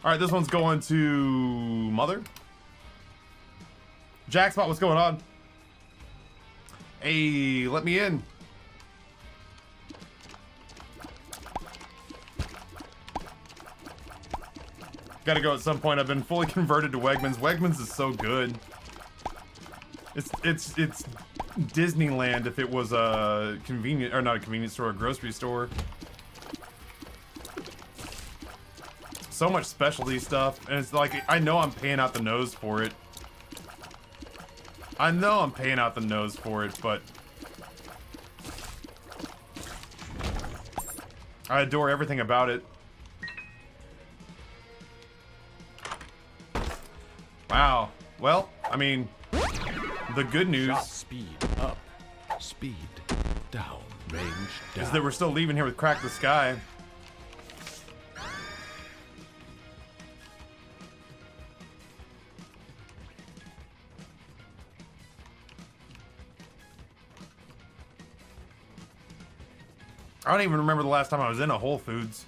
All right, this one's going to Mother. Jackspot, what's going on? Hey, let me in. Gotta go at some point. I've been fully converted to Wegmans. Wegmans is so good. It's Disneyland if it was a convenient, or not a convenience store, a grocery store. So much specialty stuff, and it's like, I know I'm paying out the nose for it. I know I'm paying out the nose for it, but I adore everything about it. Wow. Well, I mean, the good news Speed up, speed down, range down. is that we're still leaving here with Crack the Sky. I don't even remember the last time I was in a Whole Foods.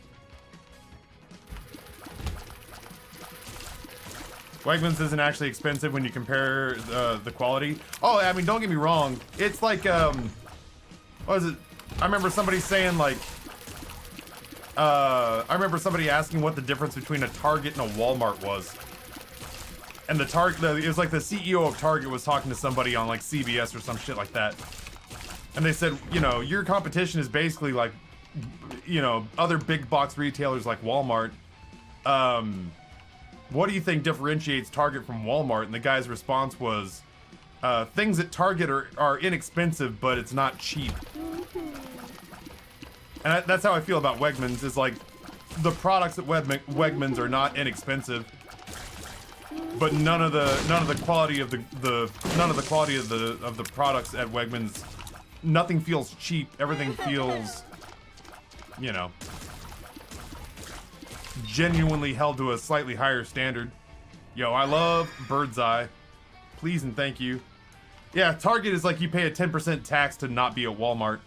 Wegmans isn't actually expensive when you compare the quality. Oh, I mean, don't get me wrong. It's like, what is it? I remember somebody saying, like, I remember somebody asking what the difference between a Target and a Walmart was. And the Target, it was like the CEO of Target was talking to somebody on, like, CBS or some shit like that. And they said, you know, your competition is basically like, you know, other big box retailers like Walmart. What do you think differentiates Target from Walmart? And the guy's response was, things at Target are inexpensive, but it's not cheap. And that's how I feel about Wegmans. Is like, the products at Wegmans are not inexpensive, but none of the quality of the products at Wegmans. Nothing feels cheap. Everything feels, you know, genuinely held to a slightly higher standard. Yo, I love Bird's Eye. Please and thank you. Yeah, Target is like you pay a 10% tax to not be at Walmart.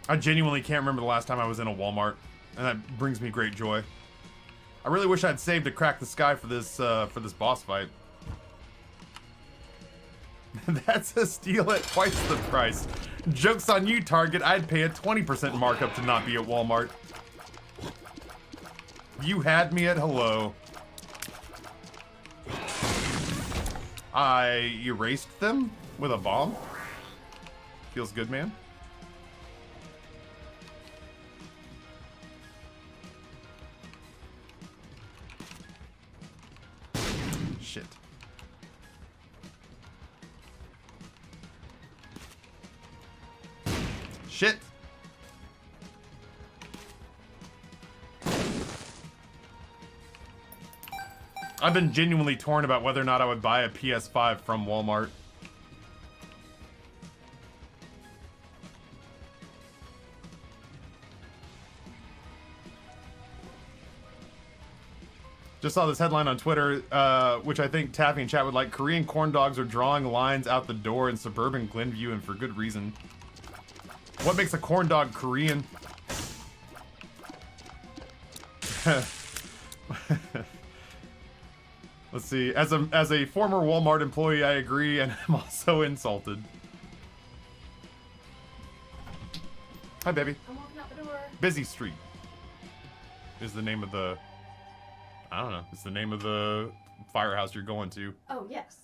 I genuinely can't remember the last time I was in a Walmart, and that brings me great joy. I really wish I'd saved to Crack the Sky for this boss fight. That's a steal at twice the price. Joke's on you, Target. I'd pay a 20% markup to not be at Walmart. You had me at hello. I erased them with a bomb. Feels good, man. Shit. Shit. I've been genuinely torn about whether or not I would buy a PS5 from Walmart. Just saw this headline on Twitter, which I think Taffy and chat would like. Korean corn dogs are drawing lines out the door in suburban Glenview, and for good reason. What makes a corn dog Korean? Let's see. As a former Walmart employee, I agree, and I'm also insulted. Hi, baby. I'm walking out the door. Busy Street is the name of the... I don't know. It's the name of the firehouse you're going to. Oh, yes.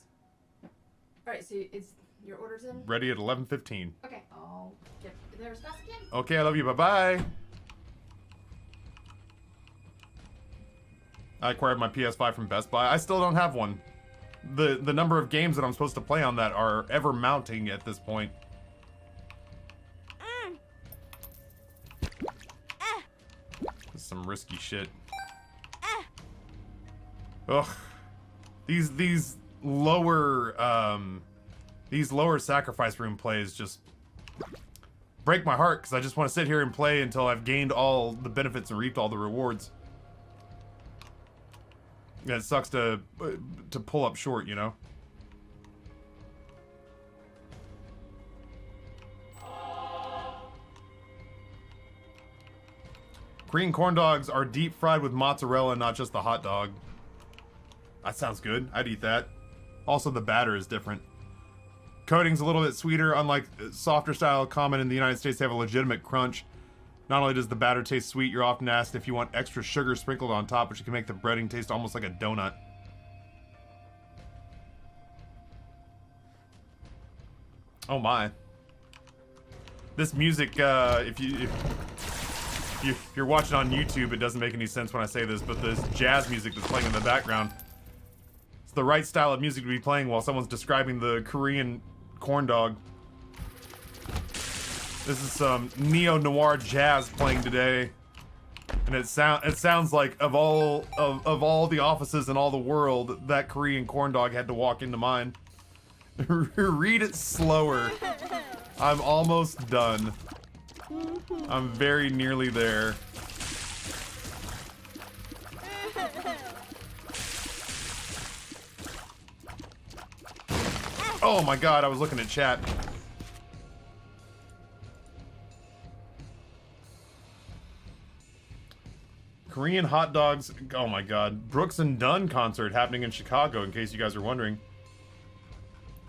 Alright, so it's your order's in? Ready at 11:15. Okay, I'll get there as fast as I can. Okay, I love you. Bye-bye. I acquired my PS5 from Best Buy. I still don't have one. The number of games that I'm supposed to play on that are ever mounting at this point. This is some risky shit. Ugh. These lower sacrifice room plays just break my heart, because I just want to sit here and play until I've gained all the benefits and reaped all the rewards. Yeah, it sucks to pull up short, you know? Korean corn dogs are deep fried with mozzarella, not just the hot dog. That sounds good. I'd eat that. Also, the batter is different. Coating's a little bit sweeter. Unlike softer style common in the United States, they have a legitimate crunch. Not only does the batter taste sweet, you're often asked if you want extra sugar sprinkled on top, which can make the breading taste almost like a donut. Oh my. This music, if you're watching on YouTube, it doesn't make any sense when I say this, but this jazz music that's playing in the background, it's the right style of music to be playing while someone's describing the Korean corn dog. This is some neo-noir jazz playing today, and it sounds like of all the offices in all the world, that Korean corn dog had to walk into mine. Read it slower. I'm almost done. I'm very nearly there. Oh my god, I was looking at chat. Korean hot dogs. Oh my god. Brooks and Dunn concert happening in Chicago, in case you guys are wondering.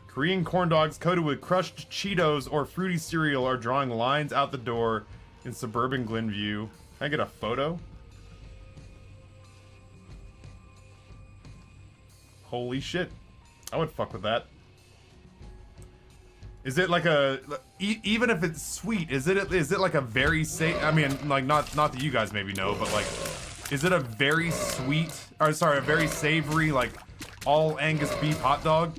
Korean corn dogs coated with crushed Cheetos or fruity cereal are drawing lines out the door in suburban Glenview. Can I get a photo? Holy shit. I would fuck with that. Is it like a... even if it's sweet, is it like a very I mean, like, not that you guys maybe know, but like... Is it a very sweet... Or sorry, a very savory, like, all Angus beef hot dog?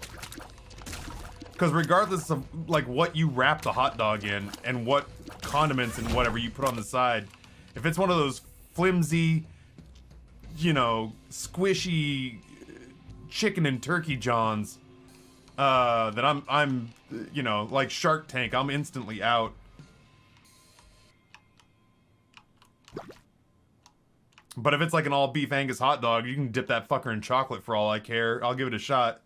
Because regardless of, like, what you wrap the hot dog in and what condiments and whatever you put on the side, if it's one of those flimsy, you know, squishy chicken and turkey johns, then I'm, you know, like Shark Tank, I'm instantly out. But if it's like an all beef Angus hot dog, you can dip that fucker in chocolate for all I care. I'll give it a shot.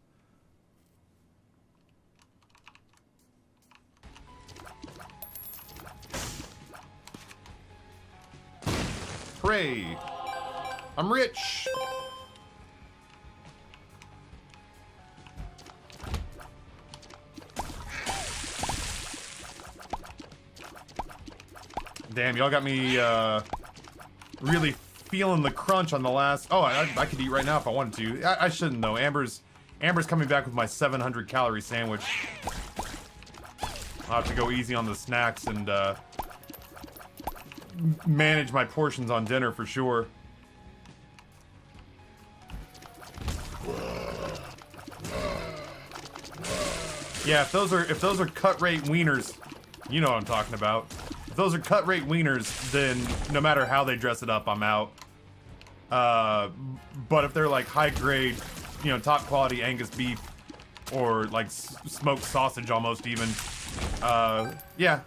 Hooray! I'm rich! Damn, y'all got me, really feeling the crunch on the last... Oh, I could eat right now if I wanted to. I shouldn't, though. Amber's coming back with my 700-calorie sandwich. I'll have to go easy on the snacks and, manage my portions on dinner for sure. Yeah, if those are cut rate wieners, you know what I'm talking about. If those are cut rate wieners, then no matter how they dress it up, I'm out. But if they're like high grade, you know, top quality Angus beef or like smoked sausage almost even, yeah,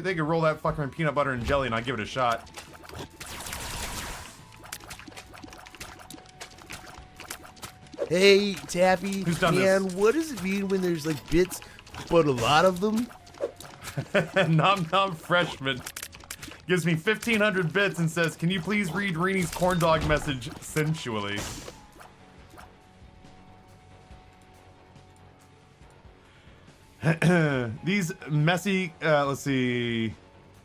they could roll that fucking peanut butter and jelly and I'd give it a shot. Hey, Taffy, Who's done man, this? what does it mean when there's like bits, but a lot of them? Nom Nom Freshman gives me 1,500 bits and says, "Can you please read Reenie's corn dog message sensually?" These messy, let's see.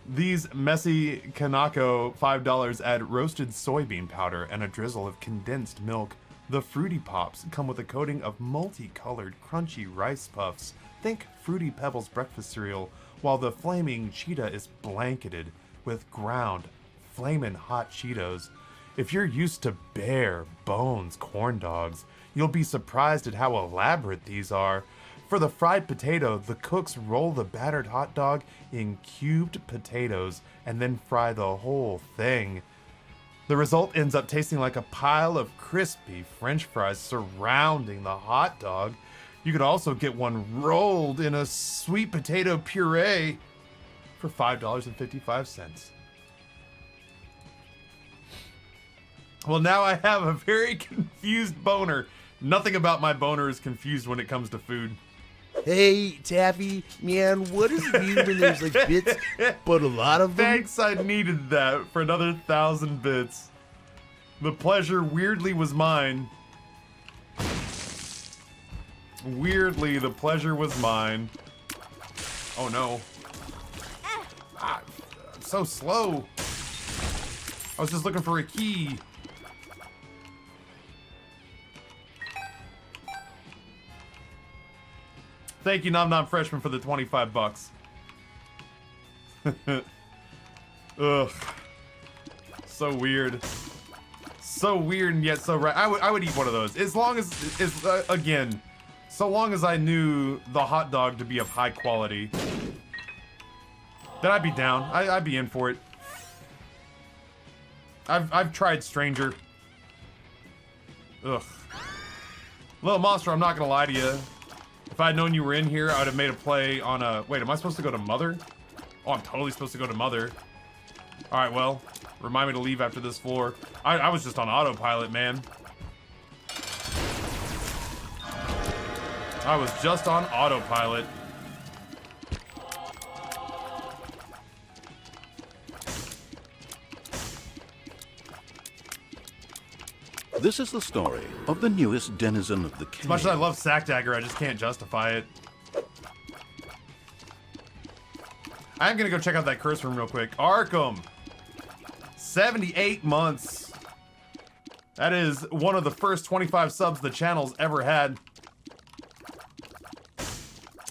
These messy Kanako $5 add roasted soybean powder and a drizzle of condensed milk. The Fruity Pops come with a coating of multicolored crunchy rice puffs. Think Fruity Pebbles breakfast cereal, while the flaming Cheetah is blanketed with ground, flamin' hot Cheetos. If you're used to bare bones corn dogs, you'll be surprised at how elaborate these are. For the fried potato, the cooks roll the battered hot dog in cubed potatoes and then fry the whole thing. The result ends up tasting like a pile of crispy French fries surrounding the hot dog. You could also get one rolled in a sweet potato puree for $5.55. Well, now I have a very confused boner. Nothing about my boner is confused when it comes to food. Hey, Taffy, man, what does it mean when there's like bits, but a lot of them? Thanks, I needed that for another 1,000 bits. The pleasure weirdly was mine. Weirdly, the pleasure was mine. Oh no. Ah, I'm so slow. I was just looking for a key. Thank you, Nom Nom Freshman, for the 25 bucks. Ugh. So weird. So weird and yet so right. I would eat one of those. As long as, again, so long as I knew the hot dog to be of high quality. Then I'd be down. I'd be in for it. I've tried Stranger. Ugh. Little Monster, I'm not gonna lie to you. If I'd known you were in here, I would have made a play on a... Wait, am I supposed to go to Mother? Oh, I'm totally supposed to go to Mother. Alright, well, remind me to leave after this floor. I was just on autopilot, man. I was just on autopilot. This is the story of the newest denizen of the cave. As much as I love Sack Dagger, I just can't justify it. I am gonna go check out that curse room real quick. Arkham! 78 months. That is one of the first 25 subs the channel's ever had.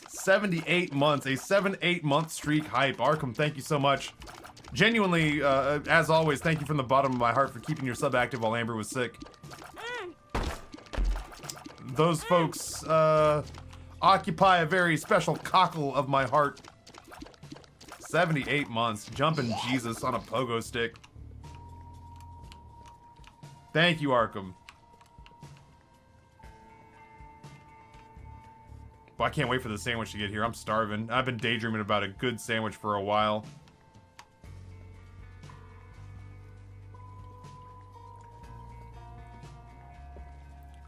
78 months. A 7-8 month streak hype. Arkham, thank you so much. Genuinely, as always, thank you from the bottom of my heart for keeping your sub active while Amber was sick. Those folks occupy a very special cockle of my heart. 78 months. Jumping Jesus on a pogo stick. Thank you, Arkham. Well, I can't wait for the sandwich to get here. I'm starving. I've been daydreaming about a good sandwich for a while.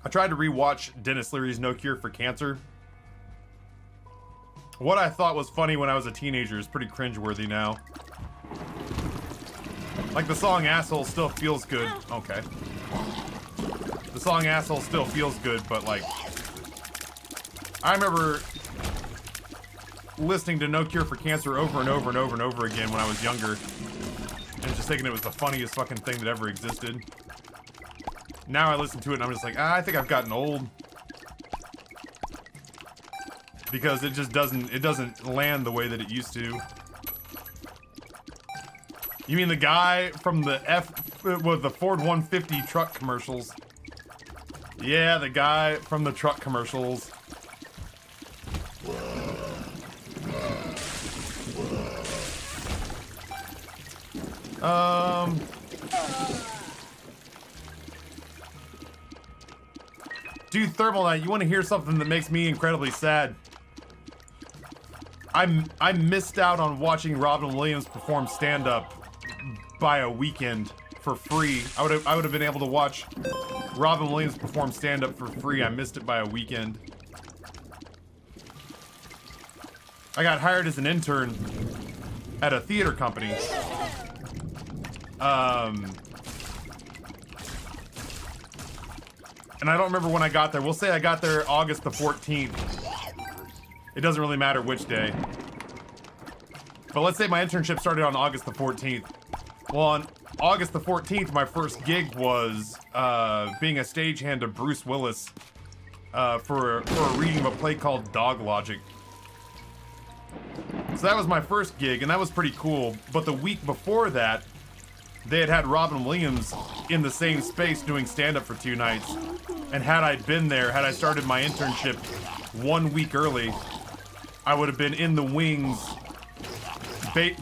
I tried to rewatch Dennis Leary's No Cure for Cancer. What I thought was funny when I was a teenager is pretty cringeworthy now. Like the song Asshole still feels good. Okay. The song Asshole still feels good, but like... I remember listening to No Cure for Cancer over and over and over and over again when I was younger. And just thinking it was the funniest fucking thing that ever existed. Now I listen to it and I'm just like, I think I've gotten old. Because it just doesn't land the way that it used to. You mean the guy from the the Ford 150 truck commercials? Yeah, the guy from the truck commercials. Dude, Thermal Knight, you want to hear something that makes me incredibly sad? I missed out on watching Robin Williams perform stand-up by a weekend for free. I would have been able to watch Robin Williams perform stand-up for free. I missed it by a weekend. I got hired as an intern at a theater company. And I don't remember when I got there. We'll say I got there August the 14th. It doesn't really matter which day. But let's say my internship started on August the 14th. Well, on August the 14th, my first gig was being a stagehand to Bruce Willis for a reading of a play called Dog Logic. So that was my first gig, and that was pretty cool. But the week before that, they had Robin Williams in the same space doing stand-up for 2 nights. And had I been there, had I started my internship 1 week early, I would have been in the wings,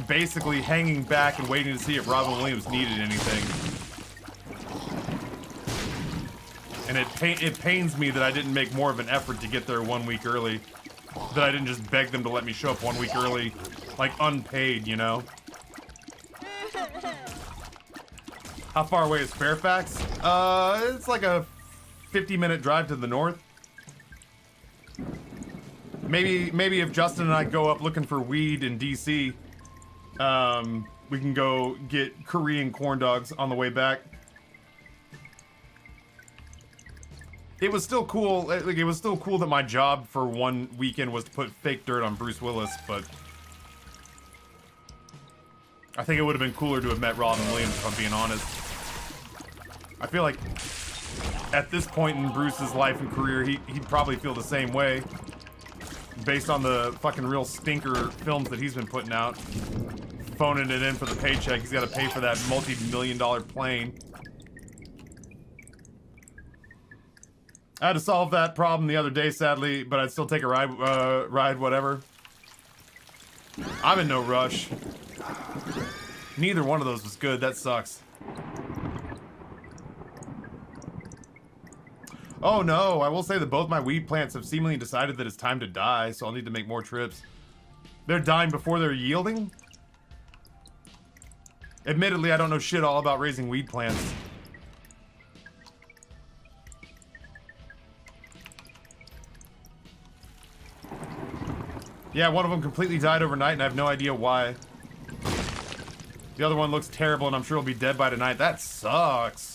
basically hanging back and waiting to see if Robin Williams needed anything. And it pains me that I didn't make more of an effort to get there 1 week early. That I didn't just beg them to let me show up 1 week early, like unpaid, you know? How far away is Fairfax? It's like a 50-minute drive to the north. Maybe if Justin and I go up looking for weed in DC, we can go get Korean corn dogs on the way back. It was still cool. Like, it was still cool that my job for one weekend was to put fake dirt on Bruce Willis, but I think it would have been cooler to have met Robin Williams, if I'm being honest. I feel like at this point in Bruce's life and career, he'd probably feel the same way. Based on the fucking real stinker films that he's been putting out. Phoning it in for the paycheck. He's got to pay for that multi-million-dollar plane. I had to solve that problem the other day, sadly, but I'd still take a ride, whatever. I'm in no rush. Neither one of those was good. That sucks. Oh no, I will say that both my weed plants have seemingly decided that it's time to die, so I'll need to make more trips. They're dying before they're yielding? Admittedly, I don't know shit all about raising weed plants. Yeah, one of them completely died overnight and I have no idea why. The other one looks terrible and I'm sure it'll be dead by tonight. That sucks.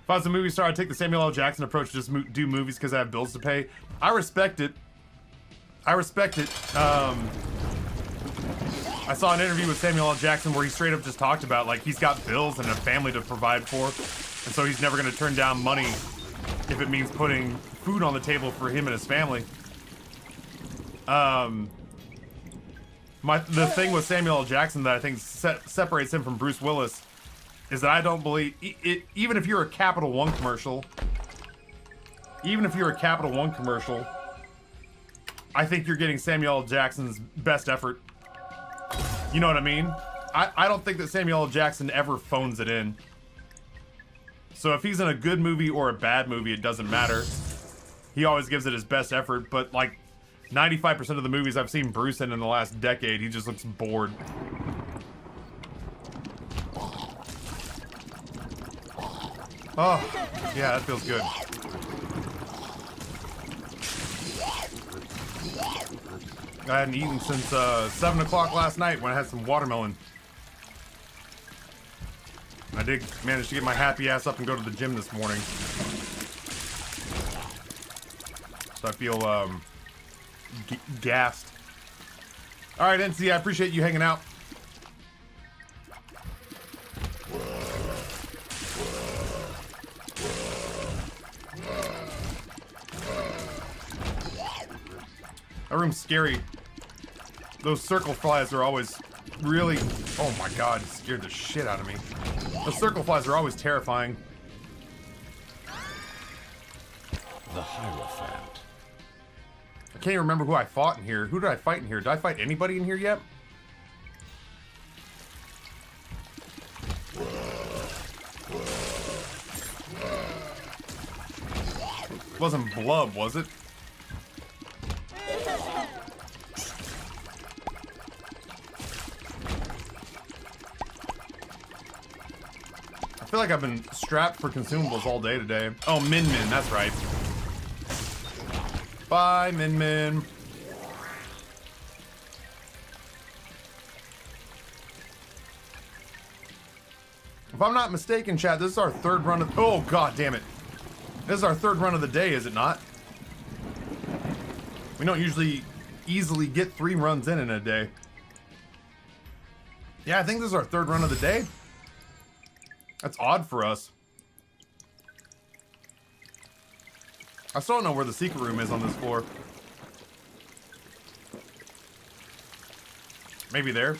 If I was a movie star, I'd take the Samuel L. Jackson approach to just do movies because I have bills to pay. I respect it. I respect it. I saw an interview with Samuel L. Jackson where he straight up just talked about, like, he's got bills and a family to provide for. And so he's never going to turn down money if it means putting food on the table for him and his family. The thing with Samuel L. Jackson that I think separates him from Bruce Willis is that I don't believe, even if you're a Capital One commercial, I think you're getting Samuel L. Jackson's best effort. You know what I mean? I don't think that Samuel L. Jackson ever phones it in. So if he's in a good movie or a bad movie, it doesn't matter. He always gives it his best effort, but like 95% of the movies I've seen Bruce in the last decade, he just looks bored. Oh, yeah, that feels good. I hadn't eaten since 7 o'clock last night when I had some watermelon. I did manage to get my happy ass up and go to the gym this morning. So I feel gassed. Alright, NC, I appreciate you hanging out. That room's scary. Those circle flies are always really... Oh my god, it scared the shit out of me. Those circle flies are always terrifying. The Hierophant. I can't even remember who I fought in here. Who did I fight in here? Did I fight anybody in here yet? It wasn't Blub, was it? I feel like I've been strapped for consumables all day today. Oh, Min Min, that's right. Bye, Min Min. If I'm not mistaken, chat, this is our third run of... Oh, god damn it. This is our third run of the day, is it not? We don't usually easily get 3 runs in a day. Yeah, I think this is our third run of the day. That's odd for us. I still don't know where the secret room is on this floor. Maybe there.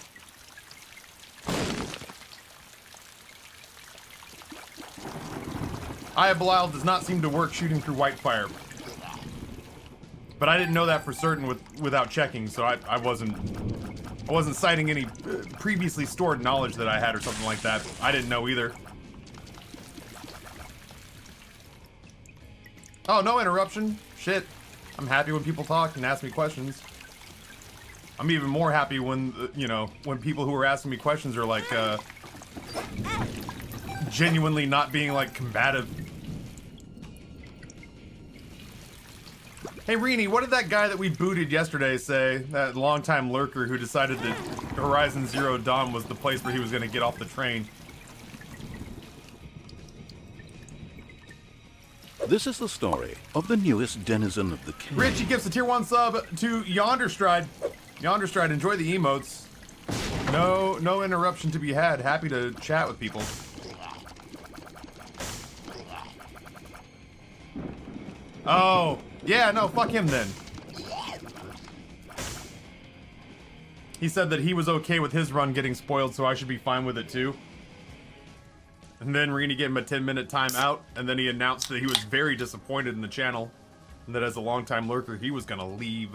Aya Belial does not seem to work shooting through white fire. But I didn't know that for certain without checking, so I wasn't citing any previously stored knowledge that I had or something like that. I didn't know either. Oh, no interruption. Shit. I'm happy when people talk and ask me questions. I'm even more happy when, you know, when people who are asking me questions are like, genuinely not being like combative. Hey Rini, what did that guy that we booted yesterday say? That longtime lurker who decided that Horizon Zero Dawn was the place where he was going to get off the train. This is the story of the newest denizen of the cave. Richie gives a tier 1 sub to Yonderstride. Yonderstride, enjoy the emotes. No interruption to be had. Happy to chat with people. Oh, yeah, no, fuck him then. He said that he was okay with his run getting spoiled, so I should be fine with it too. And then Rini gave him a 10-minute timeout, and then he announced that he was very disappointed in the channel, and that as a longtime lurker, he was gonna leave.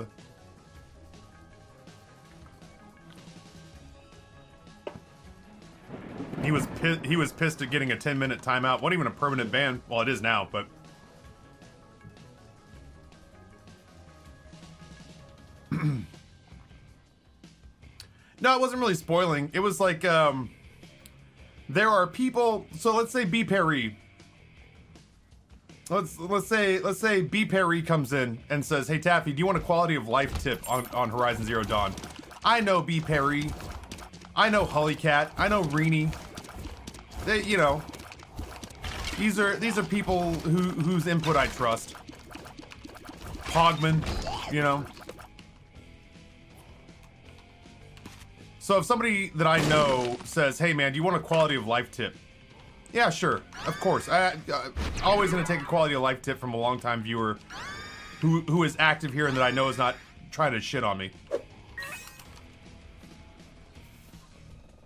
He was pissed at getting a 10-minute timeout. Wasn't even a permanent ban. Well, it is now, but... No, it wasn't really spoiling. It was like, there are people... So let's say B. Perry. Let's say B. Perry comes in and says, hey, Taffy, do you want a quality of life tip on Horizon Zero Dawn? I know B. Perry. I know Hullycat. I know Rini. They, you know, these are people whose input I trust. Pogman, you know. So if somebody that I know says, hey man, do you want a quality of life tip? Yeah, sure, of course. I always gonna take a quality of life tip from a longtime viewer who is active here and that I know is not trying to shit on me.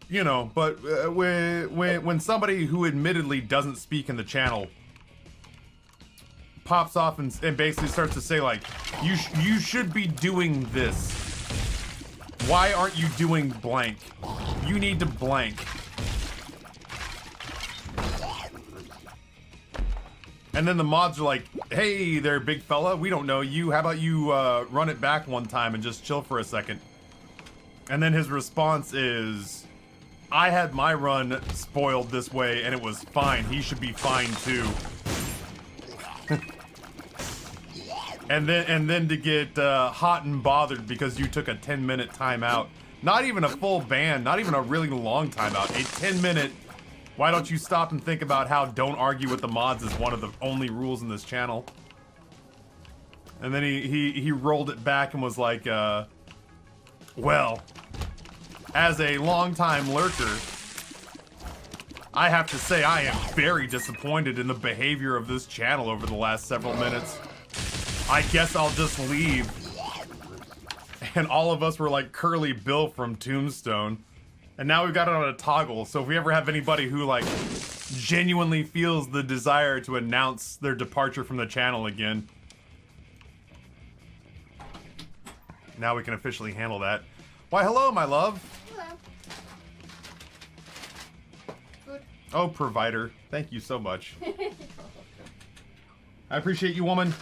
You know, but when somebody who admittedly doesn't speak in the channel pops off and basically starts to say like, you should be doing this. Why aren't you doing blank? You need to blank. And then the mods are like, hey there, big fella, we don't know you. How about you run it back one time and just chill for a second? And then his response is, I had my run spoiled this way and it was fine. He should be fine too. and then to get hot and bothered because you took a 10-minute timeout. Not even a full ban, not even a really long timeout. A 10-minute, why don't you stop and think about how don't argue with the mods is one of the only rules in this channel. And then he rolled it back and was like, well, as a longtime lurker, I have to say I am very disappointed in the behavior of this channel over the last several minutes. I guess I'll just leave. And all of us were like Curly Bill from Tombstone. And now we've got it on a toggle, so if we ever have anybody who like genuinely feels the desire to announce their departure from the channel again, now we can officially handle that. Why, hello, my love. Good. Oh, provider. Thank you so much. I appreciate you, woman.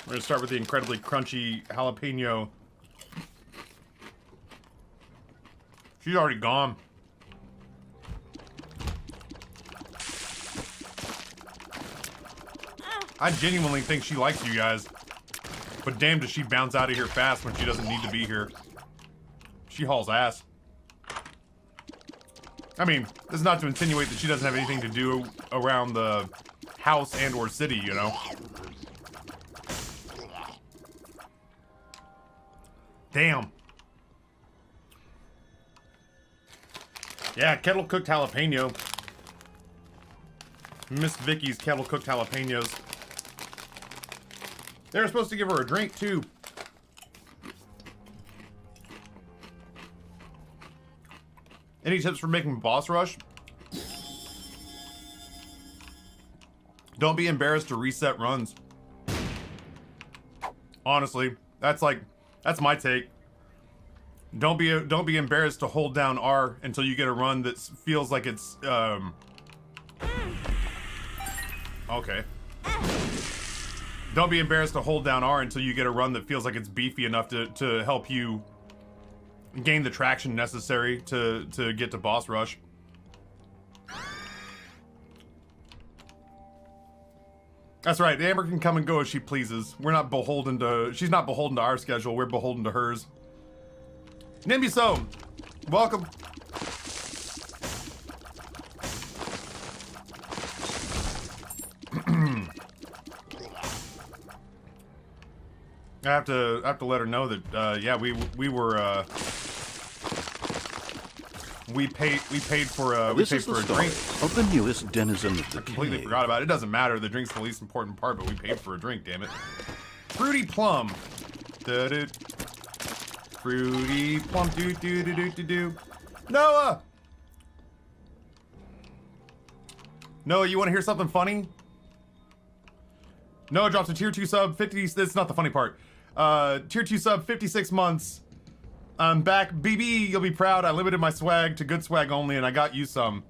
We're gonna start with the incredibly crunchy jalapeno. She's already gone. I genuinely think she likes you guys. But damn, does she bounce out of here fast when she doesn't need to be here. She hauls ass. I mean, this is not to insinuate that she doesn't have anything to do around the house and or city, you know? Damn. Yeah, kettle cooked jalapeno. Miss Vicky's kettle cooked jalapenos. They were supposed to give her a drink too. Any tips for making boss rush? Don't be embarrassed to reset runs. Honestly, that's my take. Don't be embarrassed to hold down R until you get a run that feels like it's okay. Don't be embarrassed to hold down R until you get a run that feels like it's beefy enough to help you gain the traction necessary to get to boss rush. That's right. Amber can come and go as she pleases. We're not beholden to. She's not beholden to our schedule. We're beholden to hers. Nimbuso, welcome. I have to let her know that yeah, we paid for a This is the drink. story of the newest denizen of the I completely cave. forgot about it. It doesn't matter. The drink's the least important part, but we paid for a drink, damn it. Fruity plum. Da-do. Fruity plum. Do. Noah! Noah, you want to hear something funny? Noah drops a tier 2 sub, 50. That's not the funny part. Tier 2 sub, 56 months. I'm back. BB, you'll be proud. I limited my swag to good swag only, and I got you some.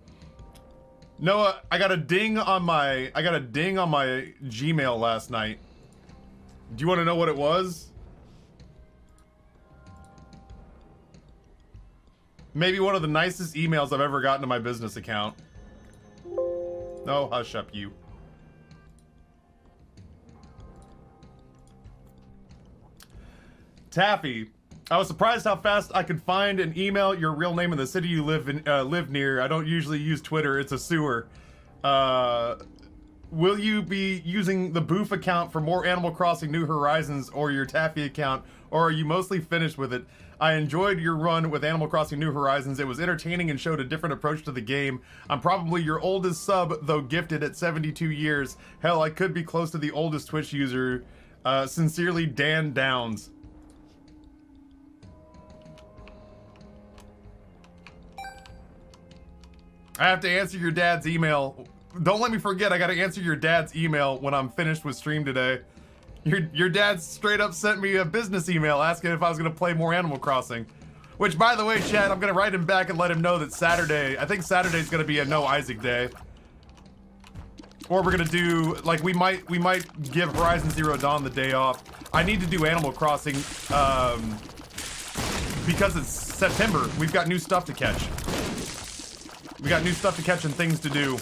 Noah, I got a ding on my Gmail last night. Do you want to know what it was? Maybe one of the nicest emails I've ever gotten to my business account. No, hush up, you. Taffy, I was surprised how fast I could find and email your real name in the city you live near. I don't usually use Twitter. It's a sewer. Will you be using the Boof account for more Animal Crossing New Horizons or your Taffy account, or are you mostly finished with it? I enjoyed your run with Animal Crossing New Horizons. It was entertaining and showed a different approach to the game. I'm probably your oldest sub, though gifted at 72 years. Hell, I could be close to the oldest Twitch user. Sincerely, Dan Downs. I have to answer your dad's email. Don't let me forget, I gotta answer your dad's email when I'm finished with stream today. Your dad straight up sent me a business email asking if I was gonna play more Animal Crossing. Which, by the way, Chad, I'm gonna write him back and let him know that Saturday, I think Saturday's gonna be a no Isaac day. Or we're gonna do, like, we might give Horizon Zero Dawn the day off. I need to do Animal Crossing, because it's September. We've got new stuff to catch. We got new stuff to catch and things to do.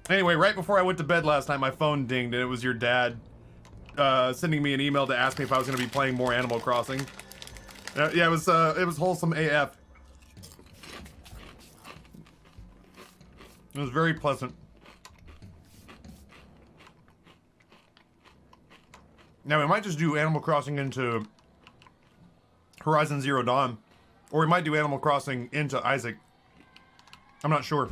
Anyway, right before I went to bed last night, my phone dinged and it was your dad sending me an email to ask me if I was going to be playing more Animal Crossing. Yeah, it was wholesome AF. It was very pleasant. Now, we might just do Animal Crossing into Horizon Zero Dawn. Or we might do Animal Crossing into Isaac. I'm not sure.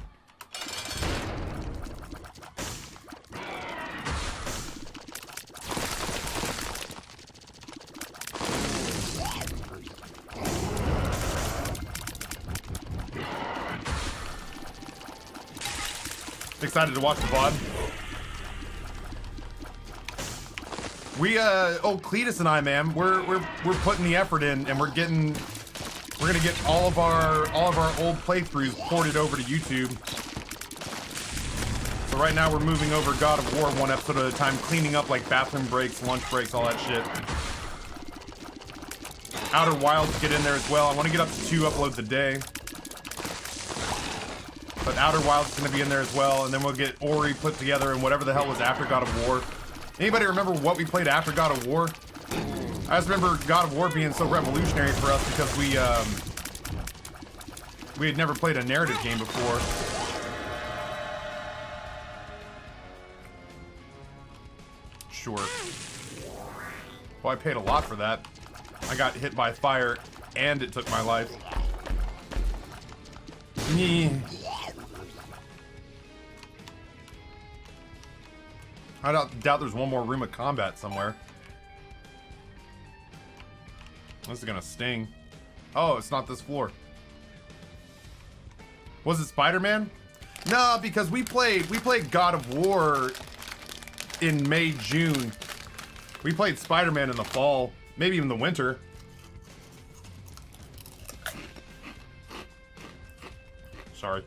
Excited to watch the VOD. Cletus and I, man, we're putting the effort in, and we're gonna get all of our old playthroughs ported over to YouTube. So right now we're moving over God of War one episode at a time, cleaning up like bathroom breaks, lunch breaks, all that shit. Outer Wilds get in there as well. I want to get up to 2 uploads a day. But Outer Wilds is going to be in there as well, and then we'll get Ori put together and whatever the hell was after God of War. Anybody remember what we played after God of War? I just remember God of War being so revolutionary for us because we had never played a narrative game before. Sure. Well, I paid a lot for that. I got hit by fire and it took my life. Yeah. I doubt there's one more room of combat somewhere. This is gonna sting. Oh, it's not this floor. Was it Spider-Man? No, because we played God of War in May, June. We played Spider-Man in the fall, maybe even the winter. Sorry.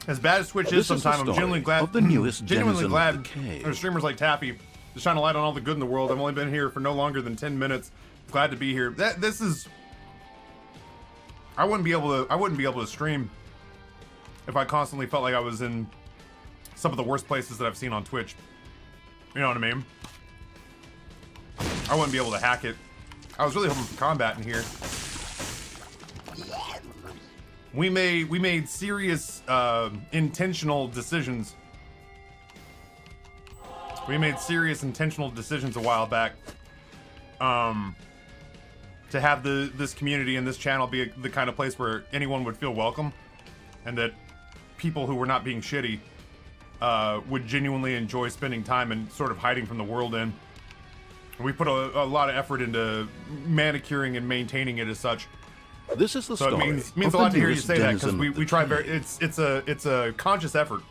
As bad as Twitch is This is the sometimes, I'm story genuinely glad. of the newest genuinely denizen glad of the cave. there's streamers like Taffy to shine a light on all the good in the world. I've only been here for no longer than 10 minutes. Glad to be here. This is. I wouldn't be able to stream if I constantly felt like I was in some of the worst places that I've seen on Twitch. You know what I mean? I wouldn't be able to hack it. I was really hoping for combat in here. We made serious intentional decisions. We made serious intentional decisions a while back to have this community and this channel be the kind of place where anyone would feel welcome, and that people who were not being shitty would genuinely enjoy spending time and sort of hiding from the world in. We put a lot of effort into manicuring and maintaining it as such. This is the So story. it means of a lot the to hear you newest say that, because denizen we of the try cave. very. It's a conscious effort.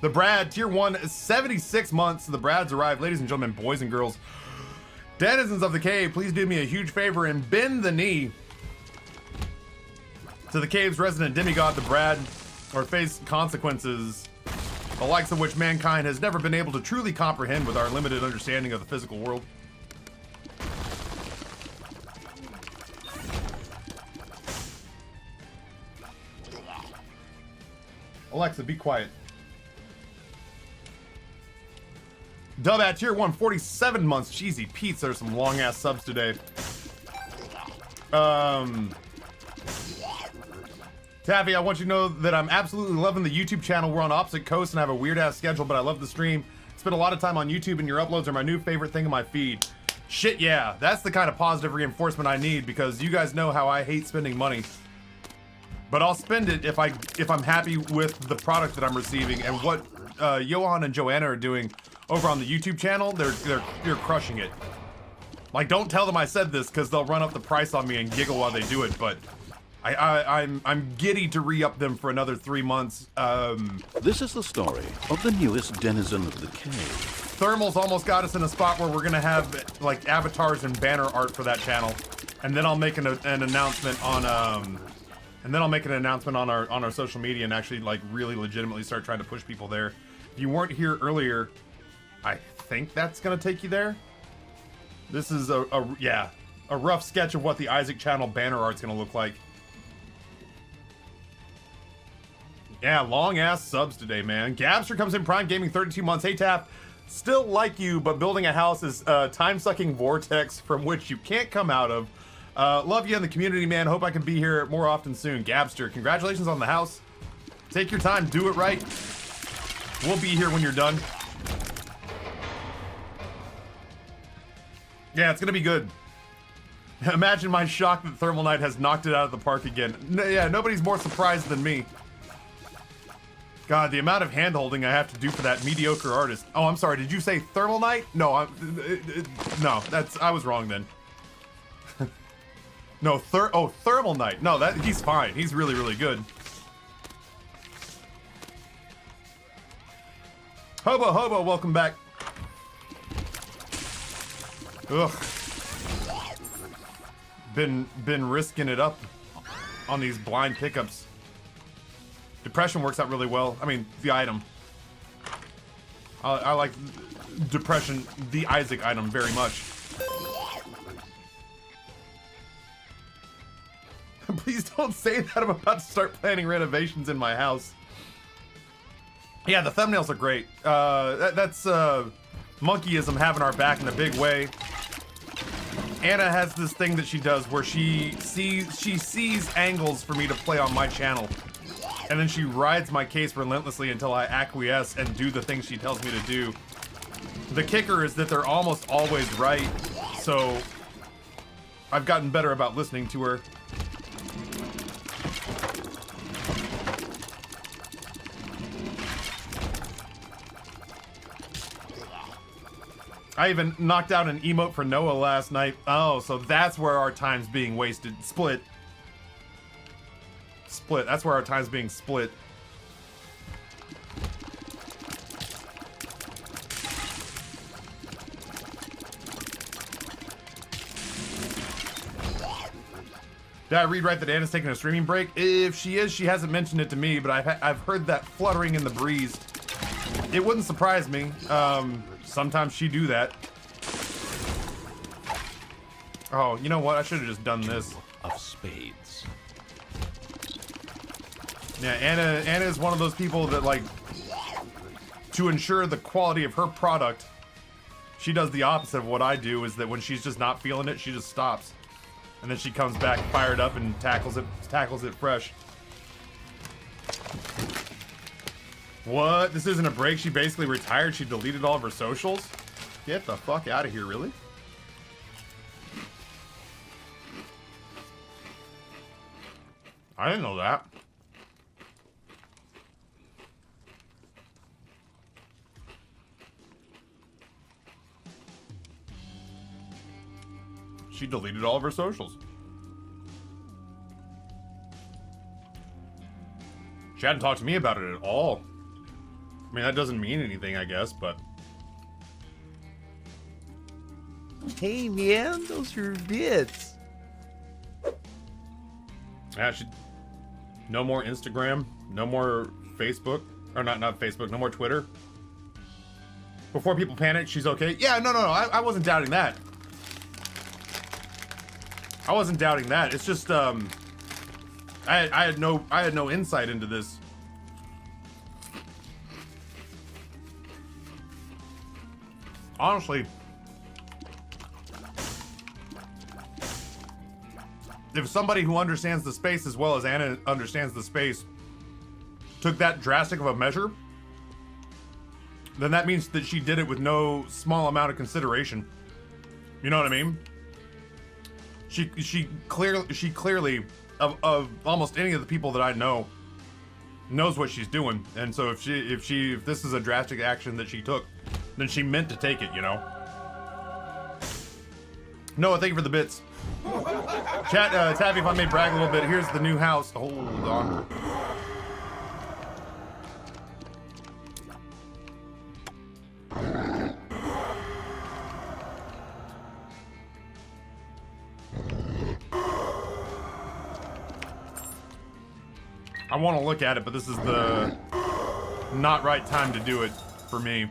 The Brad tier 1, 76 months. The Brads arrived, ladies and gentlemen, boys and girls, denizens of the cave. Please do me a huge favor and bend the knee to the cave's resident demigod, the Brad, or face consequences, the likes of which mankind has never been able to truly comprehend with our limited understanding of the physical world. Alexa, be quiet. Dub at tier 1, 47 months. Cheesy Pete's. There's some long ass subs today. Taffy, I want you to know that I'm absolutely loving the YouTube channel. We're on opposite coasts and I have a weird ass schedule, but I love the stream. Spend a lot of time on YouTube and your uploads are my new favorite thing in my feed. Shit, yeah. That's the kind of positive reinforcement I need, because you guys know how I hate spending money. But I'll spend it if I'm happy with the product that I'm receiving, and what Johan and Joanna are doing over on the YouTube channel. They're crushing it. Like, don't tell them I said this, because they'll run up the price on me and giggle while they do it. But I'm giddy to re-up them for another 3 months. This is the story of the newest denizen of the cave. Thermal's almost got us in a spot where we're gonna have like avatars and banner art for that channel, and then I'll make an announcement on our social media and actually like really legitimately start trying to push people there. If you weren't here earlier, I think that's gonna take you there. This is a rough sketch of what the Isaac channel banner art's gonna look like. Yeah, long ass subs today, man. Gabster comes in Prime Gaming, 32 months. Hey Tap, still like you, but building a house is a time-sucking vortex from which you can't come out of. Love you in the community, man. Hope I can be here more often soon. Gabster, congratulations on the house. Take your time, do it right. We'll be here when you're done. Yeah, it's gonna be good. Imagine my shock that Thermal Knight has knocked it out of the park again. Yeah, nobody's more surprised than me. God, the amount of hand-holding I have to do for that mediocre artist. Oh, I'm sorry, did you say Thermal Knight? No, no, I was wrong then. No, Thermal Knight. No, he's fine. He's really, really good. Hobo, welcome back. Ugh. Been risking it up on these blind pickups. Depression works out really well. I mean, the item. I like Depression, the Isaac item, very much. Please don't say that. I'm about to start planning renovations in my house. Yeah, the thumbnails are great. That's monkeyism having our back in a big way. Anna has this thing that she does where she sees angles for me to play on my channel, and then she rides my case relentlessly until I acquiesce and do the things she tells me to do. The kicker is that they're almost always right, so I've gotten better about listening to her. I even knocked out an emote for Noah last night. Oh, so that's where our time's being wasted. Split. That's where our time's being split. Did I read right that Anna's taking a streaming break? If she is, she hasn't mentioned it to me, but I've heard that fluttering in the breeze. It wouldn't surprise me. Sometimes she do that. Oh, you know what? I should have just done this. Of spades. Yeah, Anna is one of those people that, like, to ensure the quality of her product, she does the opposite of what I do, is that when she's just not feeling it, she just stops. And then she comes back fired up and tackles it fresh. What? This isn't a break? She basically retired? She deleted all of her socials? Get the fuck out of here, really? I didn't know that. She deleted all of her socials. She hadn't talked to me about it at all. I mean, that doesn't mean anything, I guess, but... Hey, man, those are bits. Yeah, no more Instagram, no more Facebook, or not Facebook, no more Twitter. Before people panic, she's okay. Yeah, no, I wasn't doubting that. I wasn't doubting that. It's just, I had no insight into this. Honestly, if somebody who understands the space as well as Anna understands the space took that drastic of a measure, then that means that she did it with no small amount of consideration. You know what I mean? She clearly of almost any of the people that I know knows what she's doing, and so if this is a drastic action that she took, then she meant to take it, you know. Noah, thank you for the bits. Chat, Taffy, if I may brag a little bit, here's the new house. Hold on. I want to look at it, but this is the not right time to do it for me.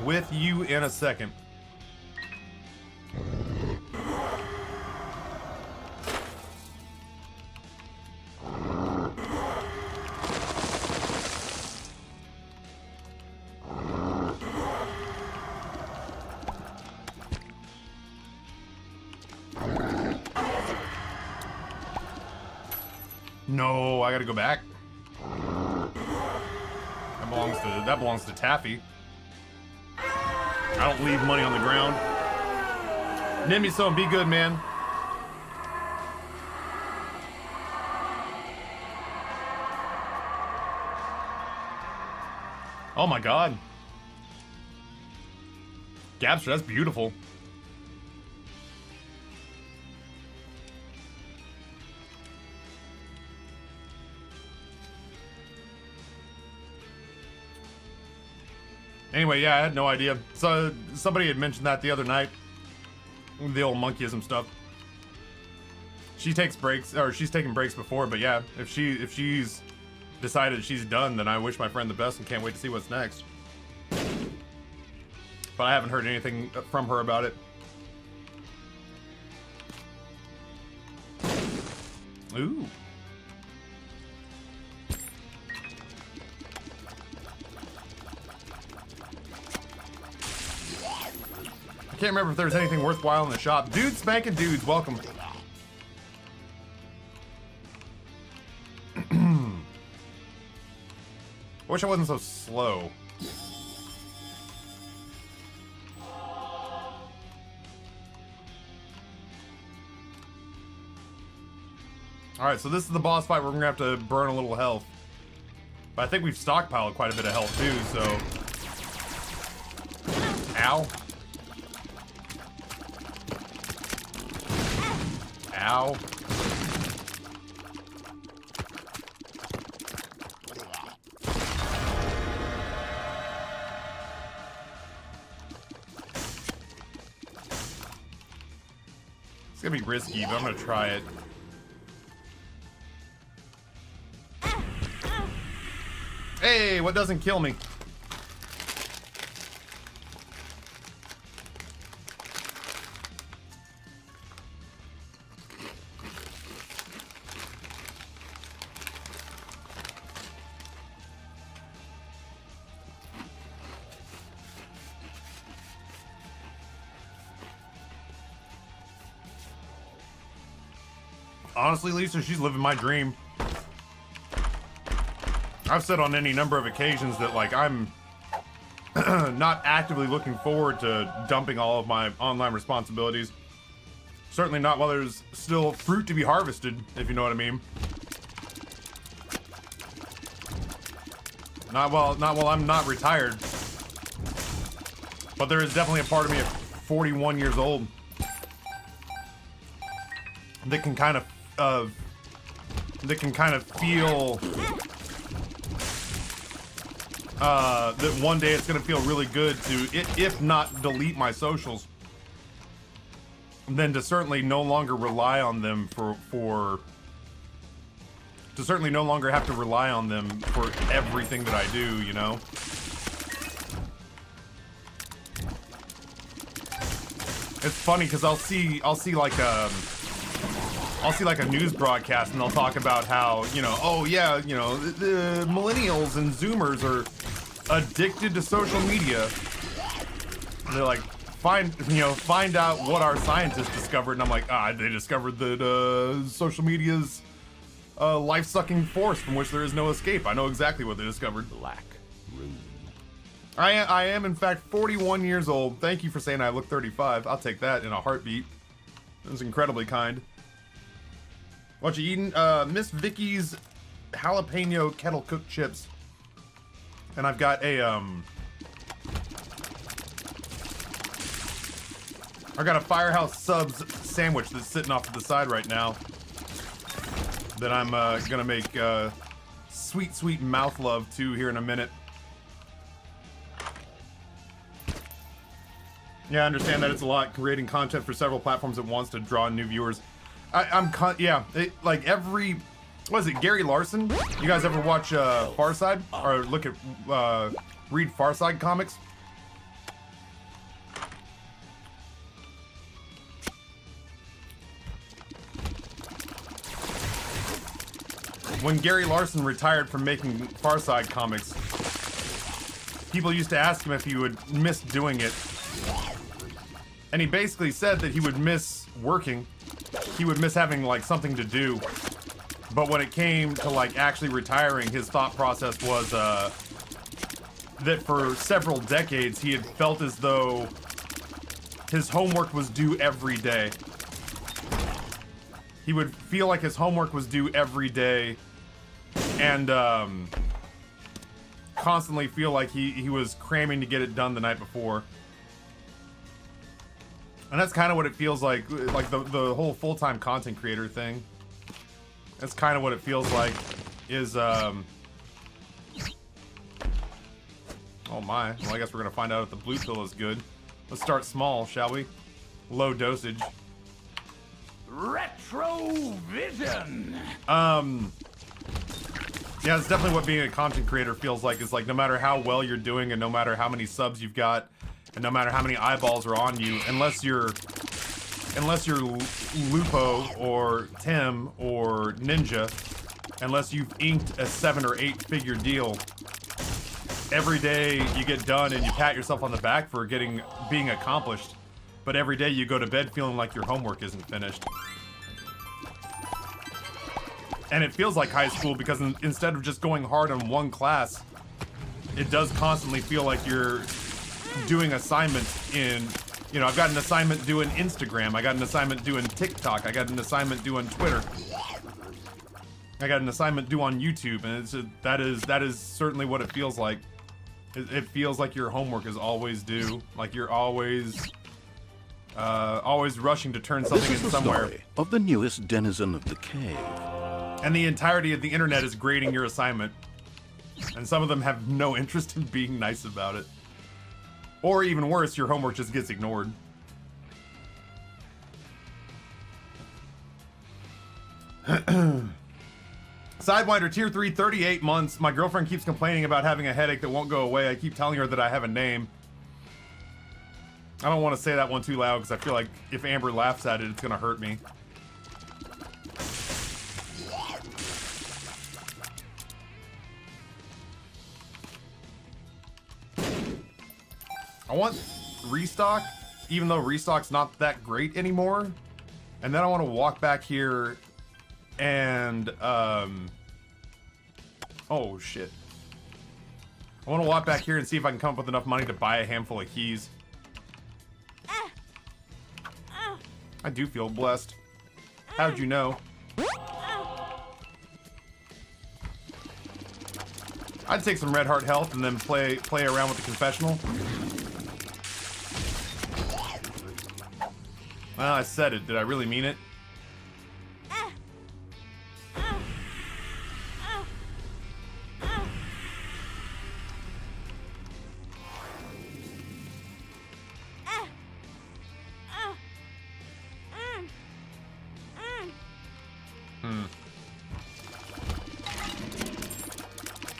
With you in a second. No, I gotta go back. That belongs to Taffy. I don't leave money on the ground. Nimby, so be good, man. Oh my god. Gabster, that's beautiful. Anyway, yeah, I had no idea. So somebody had mentioned that the other night. The old monkeyism stuff. She takes breaks, or she's taken breaks before, but yeah, if she's decided she's done, then I wish my friend the best and can't wait to see what's next. But I haven't heard anything from her about it. Ooh. I can't remember if there's anything worthwhile in the shop. Dudes spanking dudes, welcome. I wish I wasn't so slow. Alright, so this is the boss fight where we're gonna have to burn a little health. But I think we've stockpiled quite a bit of health too, so... Ow. Ow. gonna be risky, but I'm gonna try it. Hey, what doesn't kill me? Honestly, Lisa, she's living my dream. I've said on any number of occasions that, like, I'm not actively looking forward to dumping all of my online responsibilities. Certainly not while there's still fruit to be harvested, if you know what I mean. Not while I'm not retired. But there is definitely a part of me at 41 years old that can kind of feel that one day it's gonna feel really good to, if not delete my socials, then to certainly no longer rely on them to certainly no longer have to rely on them for everything that I do, you know? It's funny because I'll see like a news broadcast and they'll talk about how, you know, oh yeah, you know, the millennials and Zoomers are addicted to social media. And they're like, find out what our scientists discovered, and I'm like, they discovered that social media's life-sucking force from which there is no escape. I know exactly what they discovered. Black room. I am in fact 41 years old. Thank you for saying I look 35. I'll take that in a heartbeat. That was incredibly kind. What you eating? Miss Vicky's jalapeno kettle cooked chips. And I've got a Firehouse Subs sandwich that's sitting off to the side right now that I'm gonna make sweet mouth love to here in a minute. Yeah, I understand that it's a lot creating content for several platforms at once to draw in new viewers. Like every, what is it, Gary Larson? You guys ever watch Farside or look at read Farside comics? When Gary Larson retired from making Farside comics, people used to ask him if he would miss doing it. And he basically said that he would miss working. He would miss having like something to do. But when it came to like actually retiring, his thought process was that for several decades he had felt as though his homework was due every day. He would feel like his homework was due every day and constantly feel like he was cramming to get it done the night before. And that's kind of what it feels like the whole full-time content creator thing. That's kind of what it feels like is, oh my. Well, I guess we're gonna find out if the blue pill is good. Let's start small, shall we? Low dosage. Retrovision. Yeah, it's definitely what being a content creator feels like. Is like no matter how well you're doing and no matter how many subs you've got and no matter how many eyeballs are on you, unless you're Lupo or Tim or Ninja, unless you've inked a 7 or 8 figure deal, every day you get done and you pat yourself on the back for being accomplished, but every day you go to bed feeling like your homework isn't finished. And it feels like high school because instead of just going hard on one class, it does constantly feel like you're doing assignments in, you know, I've got an assignment doing Instagram, I got an assignment doing TikTok, I got an assignment doing Twitter, I got an assignment due on YouTube, and that is certainly what it feels like. It feels like your homework is always due, like you're always rushing to turn something in somewhere. This is the story of the newest denizen of the cave. And the entirety of the internet is grading your assignment. And some of them have no interest in being nice about it. Or even worse, your homework just gets ignored. Sidewinder tier 3, 38 months. My girlfriend keeps complaining about having a headache that won't go away. I keep telling her that I have a name. I don't want to say that one too loud because I feel like if Amber laughs at it, it's gonna hurt me. I want restock, even though restock's not that great anymore. And then I want to walk back here and, oh shit. I want to walk back here and see if I can come up with enough money to buy a handful of keys. I do feel blessed. How'd you know? I'd take some red heart health and then play around with the confessional. Well, I said it. Did I really mean it?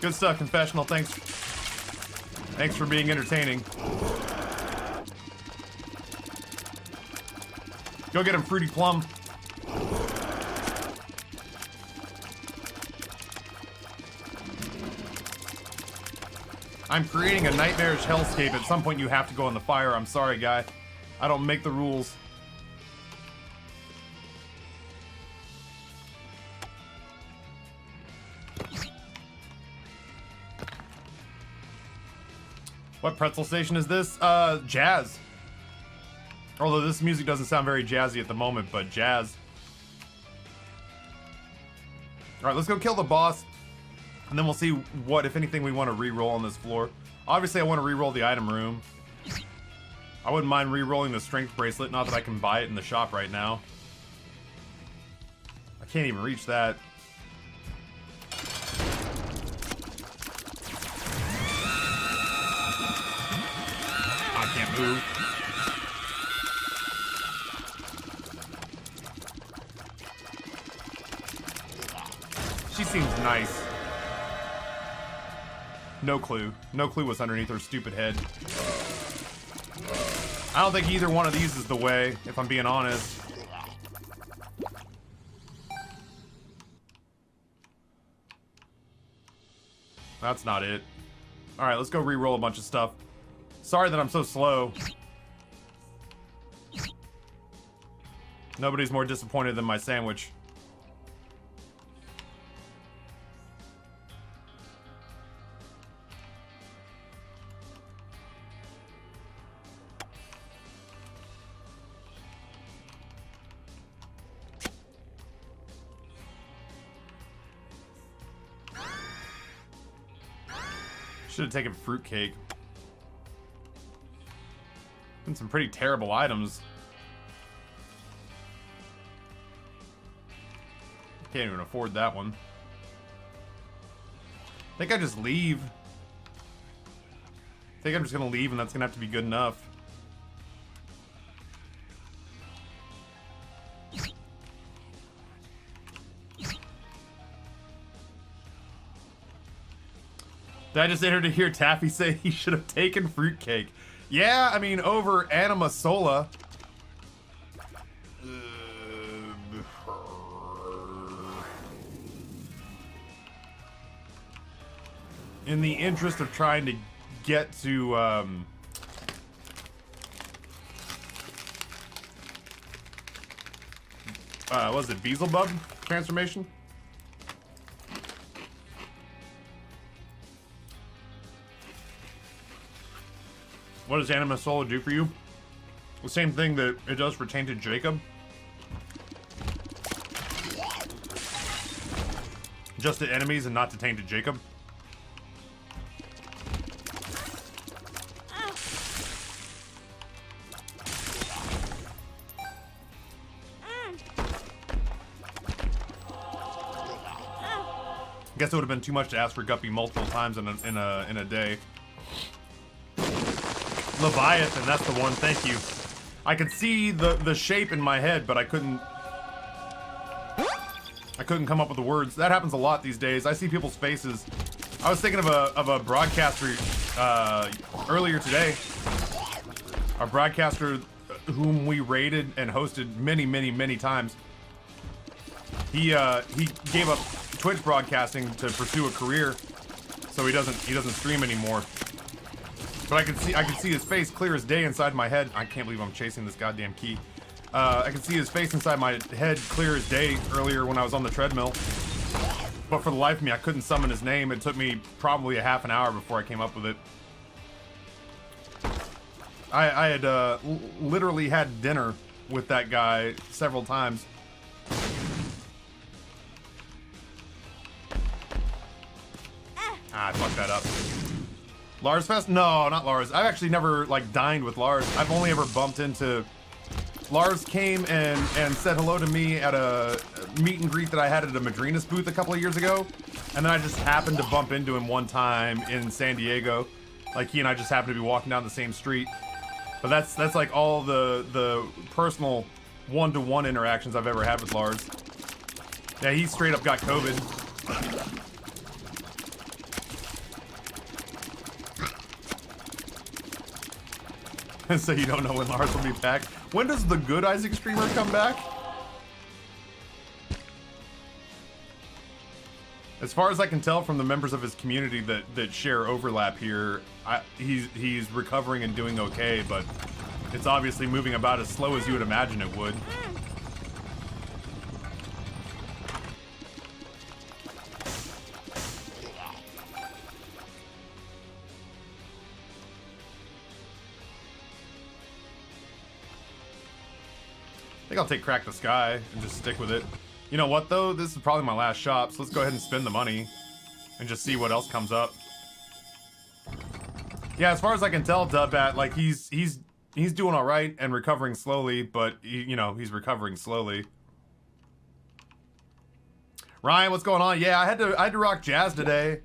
Good stuff, confessional. Thanks. Thanks for being entertaining. Go get him, Fruity Plum. I'm creating a nightmarish hellscape. At some point you have to go in the fire. I'm sorry, guy. I don't make the rules. What pretzel station is this? Jazz. Although this music doesn't sound very jazzy at the moment, but jazz. Alright, let's go kill the boss. And then we'll see what, if anything, we want to re-roll on this floor. Obviously, I want to re-roll the item room. I wouldn't mind re-rolling the strength bracelet, not that I can buy it in the shop right now. I can't even reach that. I can't move. She seems nice. No clue. No clue what's underneath her stupid head. I don't think either one of these is the way, if I'm being honest. That's not it. Alright, let's go re-roll a bunch of stuff. Sorry that I'm so slow. Nobody's more disappointed than my sandwich. Should have taken fruitcake. And some pretty terrible items. Can't even afford that one. I think I just leave. I think I'm just gonna leave and that's gonna have to be good enough. Did I just enter to hear Taffy say he should have taken fruitcake? Yeah, I mean, over Anima Sola. In the interest of trying to get to, what was it, Beelzebub transformation? What does Anima Sola do for you? The same thing that it does for Tainted Jacob. Just to enemies and not to Tainted Jacob. Guess it would have been too much to ask for Guppy multiple times in a day. Leviathan, that's the one, thank you. I could see the shape in my head, but I couldn't... I couldn't come up with the words. That happens a lot these days. I see people's faces. I was thinking of a broadcaster earlier today. A broadcaster whom we rated and hosted many times. He gave up Twitch broadcasting to pursue a career, so he doesn't stream anymore. But I can see his face clear as day inside my head. I can't believe I'm chasing this goddamn key. I can see his face inside my head clear as day earlier when I was on the treadmill. But for the life of me, I couldn't summon his name. It took me probably a half an hour before I came up with it. I had literally had dinner with that guy several times. I fucked that up. Lars Fest? No, not Lars. I've actually never like dined with Lars. I've only ever bumped into... Lars came and said hello to me at a meet and greet that I had at a Madrinas booth a couple of years ago. And then I just happened to bump into him one time in San Diego. Like he and I just happened to be walking down the same street. But that's like all the personal one-to-one interactions I've ever had with Lars. Yeah, he straight up got COVID. So you don't know when Lars will be back. When does the good Isaac streamer come back? As far as I can tell from the members of his community that share overlap here, he's recovering and doing okay, but it's obviously moving about as slow as you would imagine it would. I think I'll take Crack the Sky and just stick with it. You know what though? This is probably my last shop, so let's go ahead and spend the money and just see what else comes up. Yeah, as far as I can tell, Dubbat, like he's doing all right and recovering slowly, but you know, he's recovering slowly. Ryan, what's going on? Yeah, I had to rock jazz today.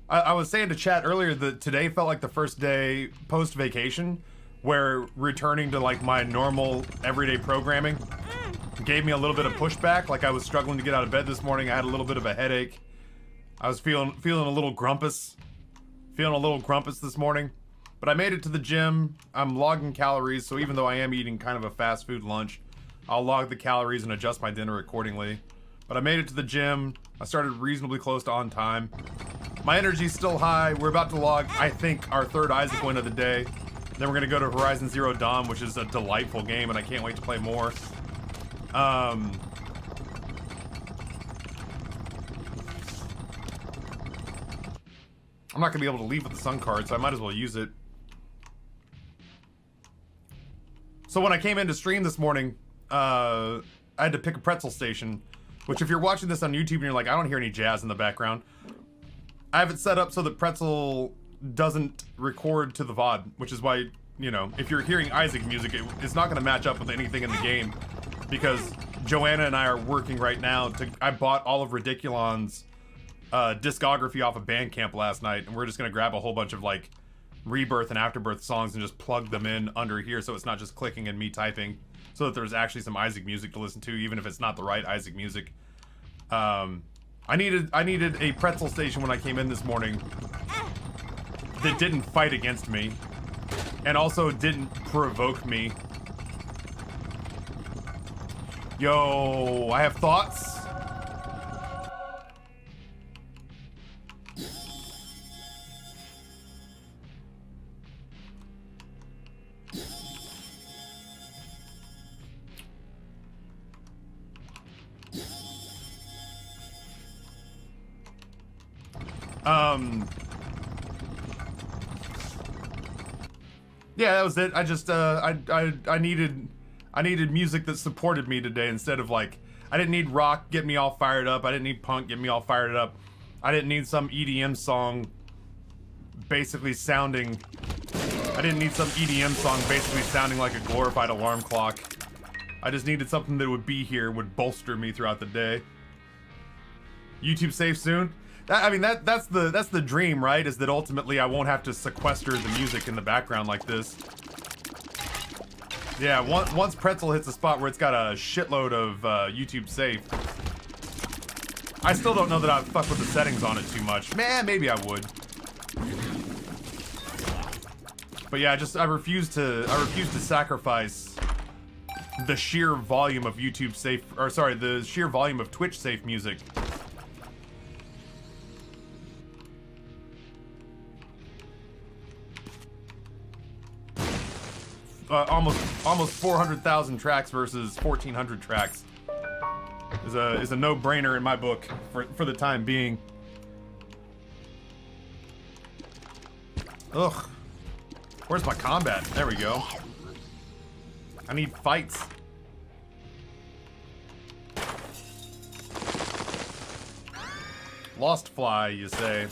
I was saying to chat earlier that today felt like the first day post vacation where returning to like my normal everyday programming gave me a little bit of pushback. Like I was struggling to get out of bed this morning. I had a little bit of a headache. I was feeling a little grumpus. Feeling a little grumpus this morning. But I made it to the gym. I'm logging calories, so even though I am eating kind of a fast food lunch, I'll log the calories and adjust my dinner accordingly. But I made it to the gym. I started reasonably close to on time. My energy's still high. We're about to log, I think, our third Isaac win of the day. Then we're gonna go to Horizon Zero Dawn, which is a delightful game, and I can't wait to play more. I'm not gonna be able to leave with the Sun card, so I might as well use it. So when I came in to stream this morning, I had to pick a pretzel station, which if you're watching this on YouTube and you're like, I don't hear any jazz in the background, I have it set up so that pretzel doesn't record to the VOD, which is why, you know, if you're hearing Isaac music, it's not going to match up with anything in the game, because Joanna and I are working right now I bought all of Ridiculon's discography off of Bandcamp last night, and we're just going to grab a whole bunch of like Rebirth and Afterbirth songs and just plug them in under here, so it's not just clicking and me typing, so that there's actually some Isaac music to listen to, even if it's not the right Isaac music. I needed a pretzel station when I came in this morning that didn't fight against me and also didn't provoke me. Yo, I have thoughts. Yeah, that was it. I just I needed music that supported me today instead of like, I didn't need rock get me all fired up. I didn't need punk get me all fired up. I didn't need some EDM song basically sounding, I didn't need some EDM song basically sounding like a glorified alarm clock. I just needed something that would be here and would bolster me throughout the day. YouTube safe soon? That's the dream, right? Is that ultimately I won't have to sequester the music in the background like this. Yeah, once Pretzel hits a spot where it's got a shitload of YouTube safe, I still don't know that I'd fuck with the settings on it too much. Man, maybe I would. But yeah, I refuse to sacrifice the sheer volume of YouTube safe, or sorry, the sheer volume of Twitch safe music. Almost 400,000 tracks versus 1,400 tracks is a no-brainer in my book for the time being. Ugh. Where's my combat? There we go. I need fights. Lost Fly, you say?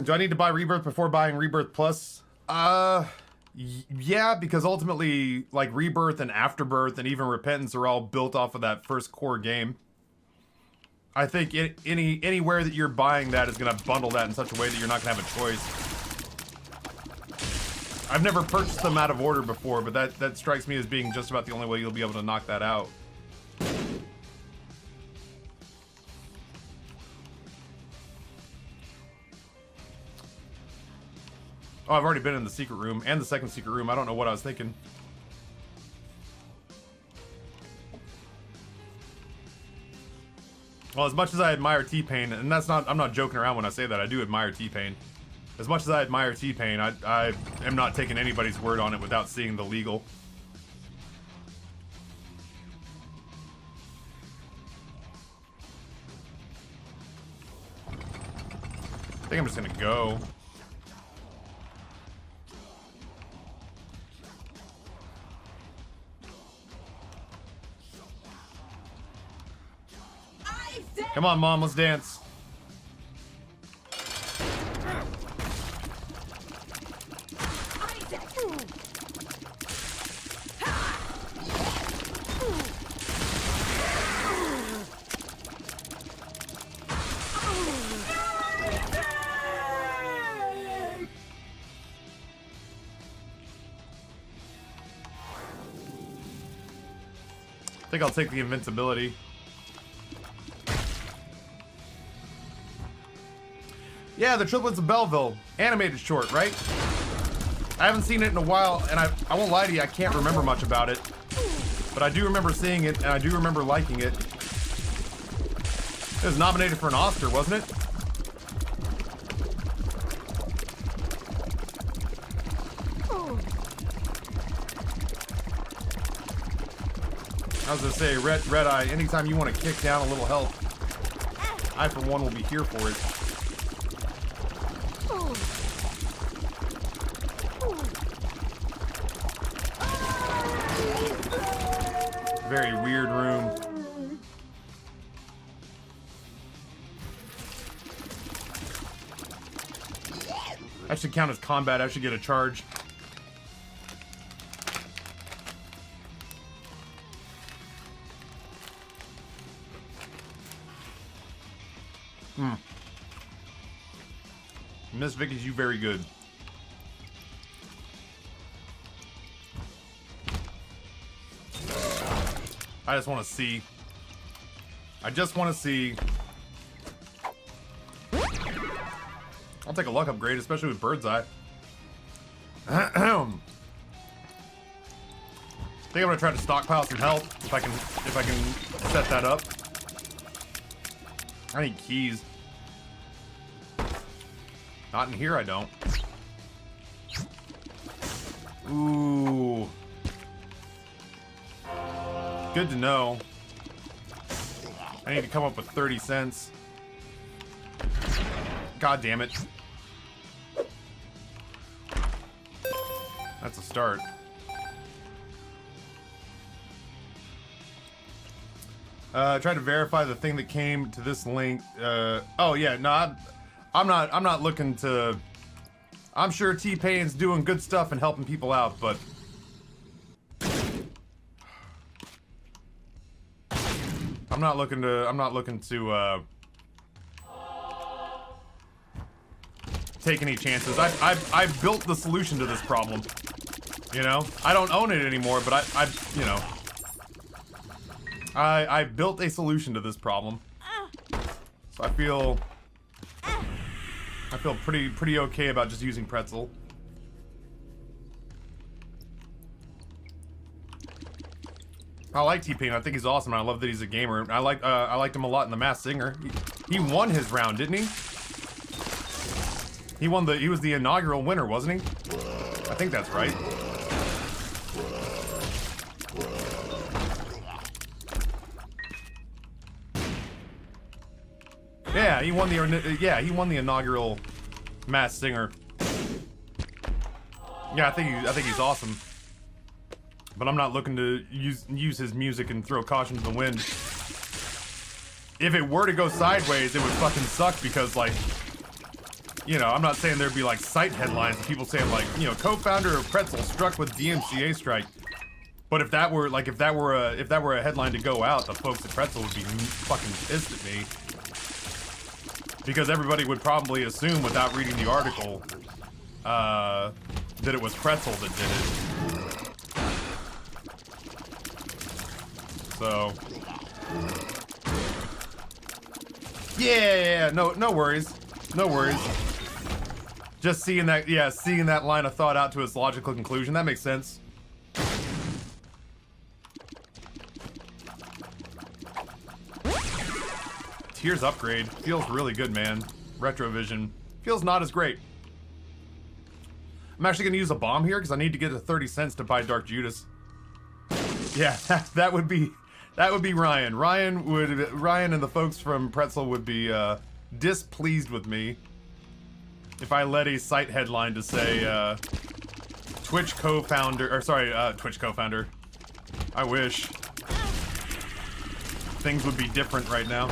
Do I need to buy Rebirth before buying Rebirth Plus? Yeah, because ultimately, like, Rebirth and Afterbirth and even Repentance are all built off of that first core game. I think anywhere that you're buying that is going to bundle that in such a way that you're not going to have a choice. I've never purchased them out of order before, but that strikes me as being just about the only way you'll be able to knock that out. Oh, I've already been in the secret room and the second secret room. I don't know what I was thinking. Well, as much as I admire T-Pain, and I'm not joking around when I say that, I do admire T-Pain. As much as I admire T-Pain, I am not taking anybody's word on it without seeing the legal. I think I'm just gonna go. Come on, Mom, let's dance. I think I'll take the invincibility. Yeah, The Triplets of Belleville. Animated short, right? I haven't seen it in a while, and I won't lie to you, I can't remember much about it. But I do remember seeing it, and I do remember liking it. It was nominated for an Oscar, wasn't it? I was gonna say, Red Eye, anytime you want to kick down a little health, I for one will be here for it. Very weird room. That should count as combat. I should get a charge. Miss Vicky's you very good. I just want to see. I just want to see. I'll take a luck upgrade, especially with Bird's Eye. I think I'm gonna try to stockpile some health if I can set that up. I need keys. Not in here, I don't. Ooh. Good to know. I need to come up with 30 cents. God damn it. That's a start. Try to verify the thing that came to this link. Oh yeah, no, I'm not looking to. I'm sure T-Pain's doing good stuff and helping people out, but I'm not looking to take any chances. I've built the solution to this problem. You know, I don't own it anymore, but I you know, I built a solution to this problem. So I feel pretty okay about just using pretzel. I like T-Pain. I think he's awesome. I love that he's a gamer. I liked him a lot in The Masked Singer. He won his round, didn't he? He was the inaugural winner, wasn't he? I think that's right. Yeah, he won the inaugural Masked Singer. Yeah, I think he's awesome. But I'm not looking to use his music and throw caution to the wind. If it were to go sideways, it would fucking suck because, like, you know, I'm not saying there'd be like site headlines of people saying like, you know, co-founder of Pretzel struck with DMCA strike. But if that were a headline to go out, the folks at Pretzel would be fucking pissed at me. Because everybody would probably assume without reading the article that it was Pretzel that did it. So yeah, no worries. No worries. Just seeing that line of thought out to its logical conclusion, that makes sense. Tears upgrade. Feels really good, man. Retrovision. Feels not as great. I'm actually gonna use a bomb here because I need to get to 30 cents to buy Dark Judas. Yeah, that would be Ryan. Ryan and the folks from Pretzel would be displeased with me if I led a site headline to say Twitch co-founder, or sorry, Twitch co-founder. I wish. Things would be different right now.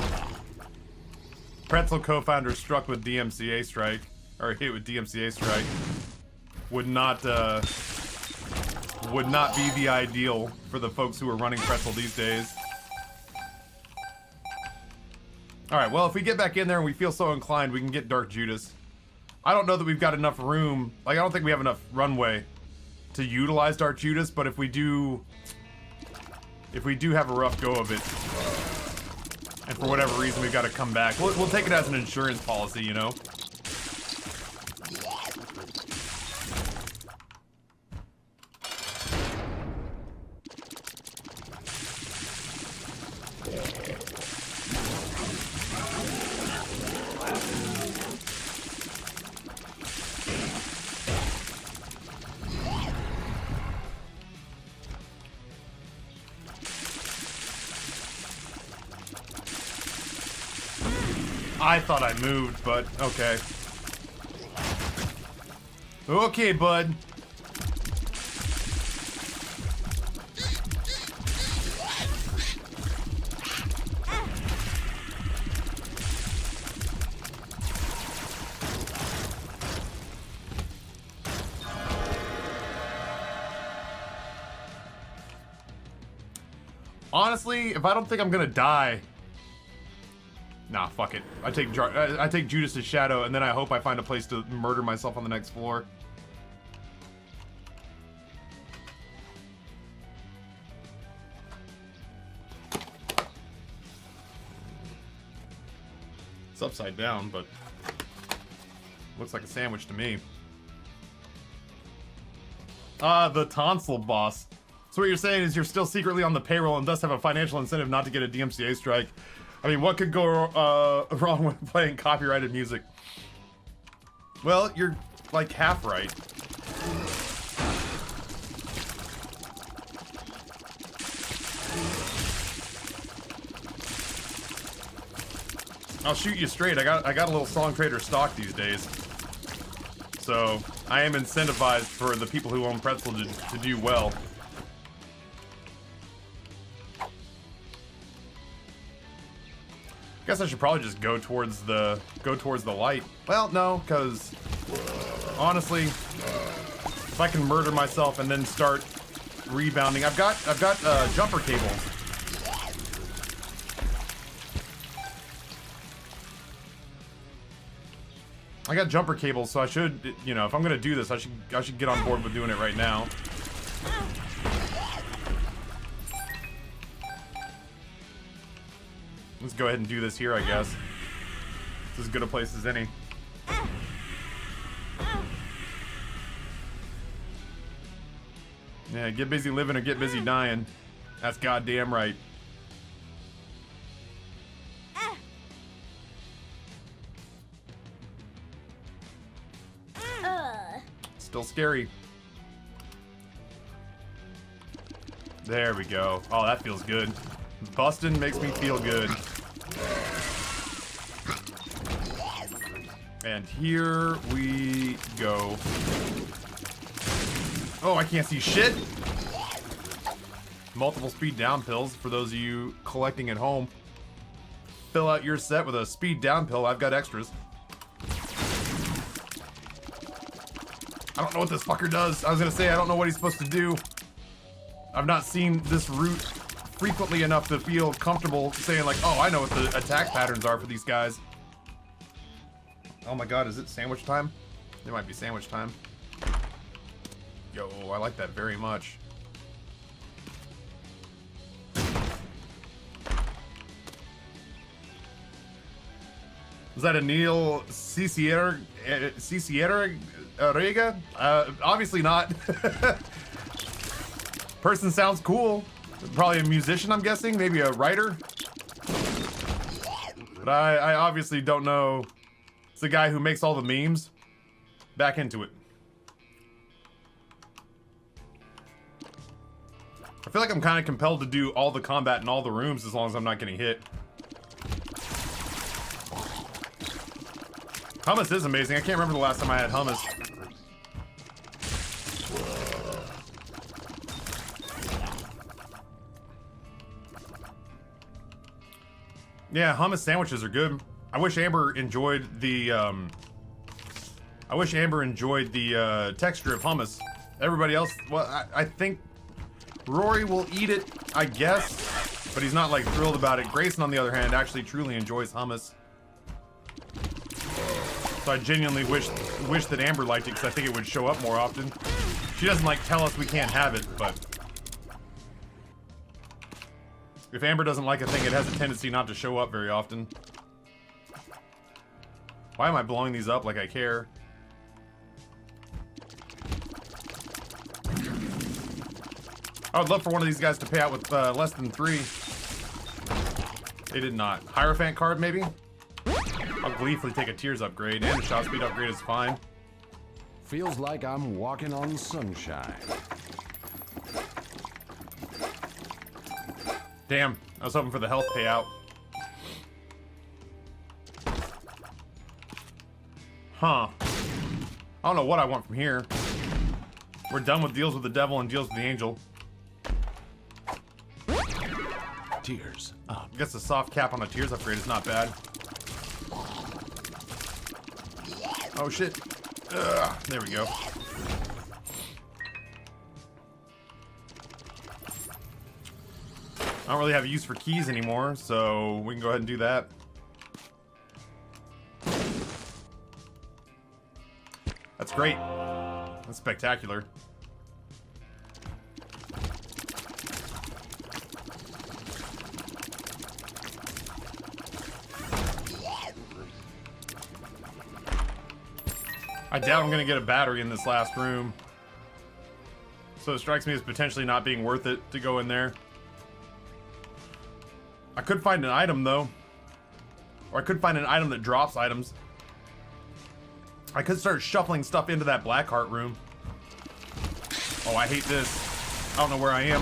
Pretzel co-founder struck with DMCA strike, or hit with DMCA strike, would not be the ideal for the folks who are running Pretzel these days. Alright, well, if we get back in there and we feel so inclined, we can get Dark Judas. I don't know that we've got enough room, like, I don't think we have enough runway to utilize Dark Judas, but if we do have a rough go of it, and for whatever reason we've got to come back, we'll take it as an insurance policy, you know? I thought I moved, but okay. Okay, bud. Honestly, if I don't think I'm gonna die, nah, fuck it. I take Judas' shadow, and then I hope I find a place to murder myself on the next floor. It's upside down, but looks like a sandwich to me. The tonsil boss. So what you're saying is you're still secretly on the payroll and thus have a financial incentive not to get a DMCA strike. I mean, what could go wrong with playing copyrighted music? Well, you're like half right. I'll shoot you straight. I got a little Song Trader stock these days, so I am incentivized for the people who own Pretzel to do well. Guess I should probably just go towards the light. Well, no, because honestly, if I can murder myself and then start rebounding, I've got jumper cables. I got jumper cables, so I should, you know, if I'm gonna do this, I should get on board with doing it right now. go ahead and do this here, I guess. It's as good a place as any. Yeah, get busy living or get busy dying. That's goddamn right. Still scary. There we go. Oh, that feels good. Bustin' makes me feel good. And here we go. Oh, I can't see shit. Multiple speed down pills for those of you collecting at home. Fill out your set with a speed down pill. I've got extras. I don't know what this fucker does. I was gonna say I don't know what he's supposed to do. I've not seen this route frequently enough to feel comfortable saying like, oh, I know what the attack patterns are for these guys. Oh my god, is it sandwich time? It might be sandwich time. Yo, I like that very much. Was that a Neil Cicierega? Obviously not. Person sounds cool. Probably a musician, I'm guessing. Maybe a writer. But I obviously don't know. It's the guy who makes all the memes. Back into it. I feel like I'm kind of compelled to do all the combat in all the rooms as long as I'm not getting hit. Hummus is amazing. I can't remember the last time I had hummus. Yeah, hummus sandwiches are good. I wish Amber enjoyed the texture of hummus. Everybody else, well, I think Rory will eat it, I guess, but he's not like thrilled about it. Grayson, on the other hand, actually truly enjoys hummus. So I genuinely wish that Amber liked it because I think it would show up more often. She doesn't like tell us we can't have it, but if Amber doesn't like a thing, it has a tendency not to show up very often. Why am I blowing these up like I care? I would love for one of these guys to pay out with less than 3. They did not. Hierophant card, maybe? I'll gleefully take a Tears upgrade, and a shot speed upgrade is fine. Feels like I'm walking on sunshine. Damn, I was hoping for the health payout. Huh. I don't know what I want from here. We're done with deals with the devil and deals with the angel. Tears up. I guess the soft cap on the Tears upgrade is not bad. Oh shit. Ugh, there we go. I don't really have a use for keys anymore, so we can go ahead and do that. That's great. That's spectacular. I doubt I'm gonna get a battery in this last room. So it strikes me as potentially not being worth it to go in there. I could find an item though. Or I could find an item that drops items. I could start shuffling stuff into that Blackheart room. Oh, I hate this. I don't know where I am.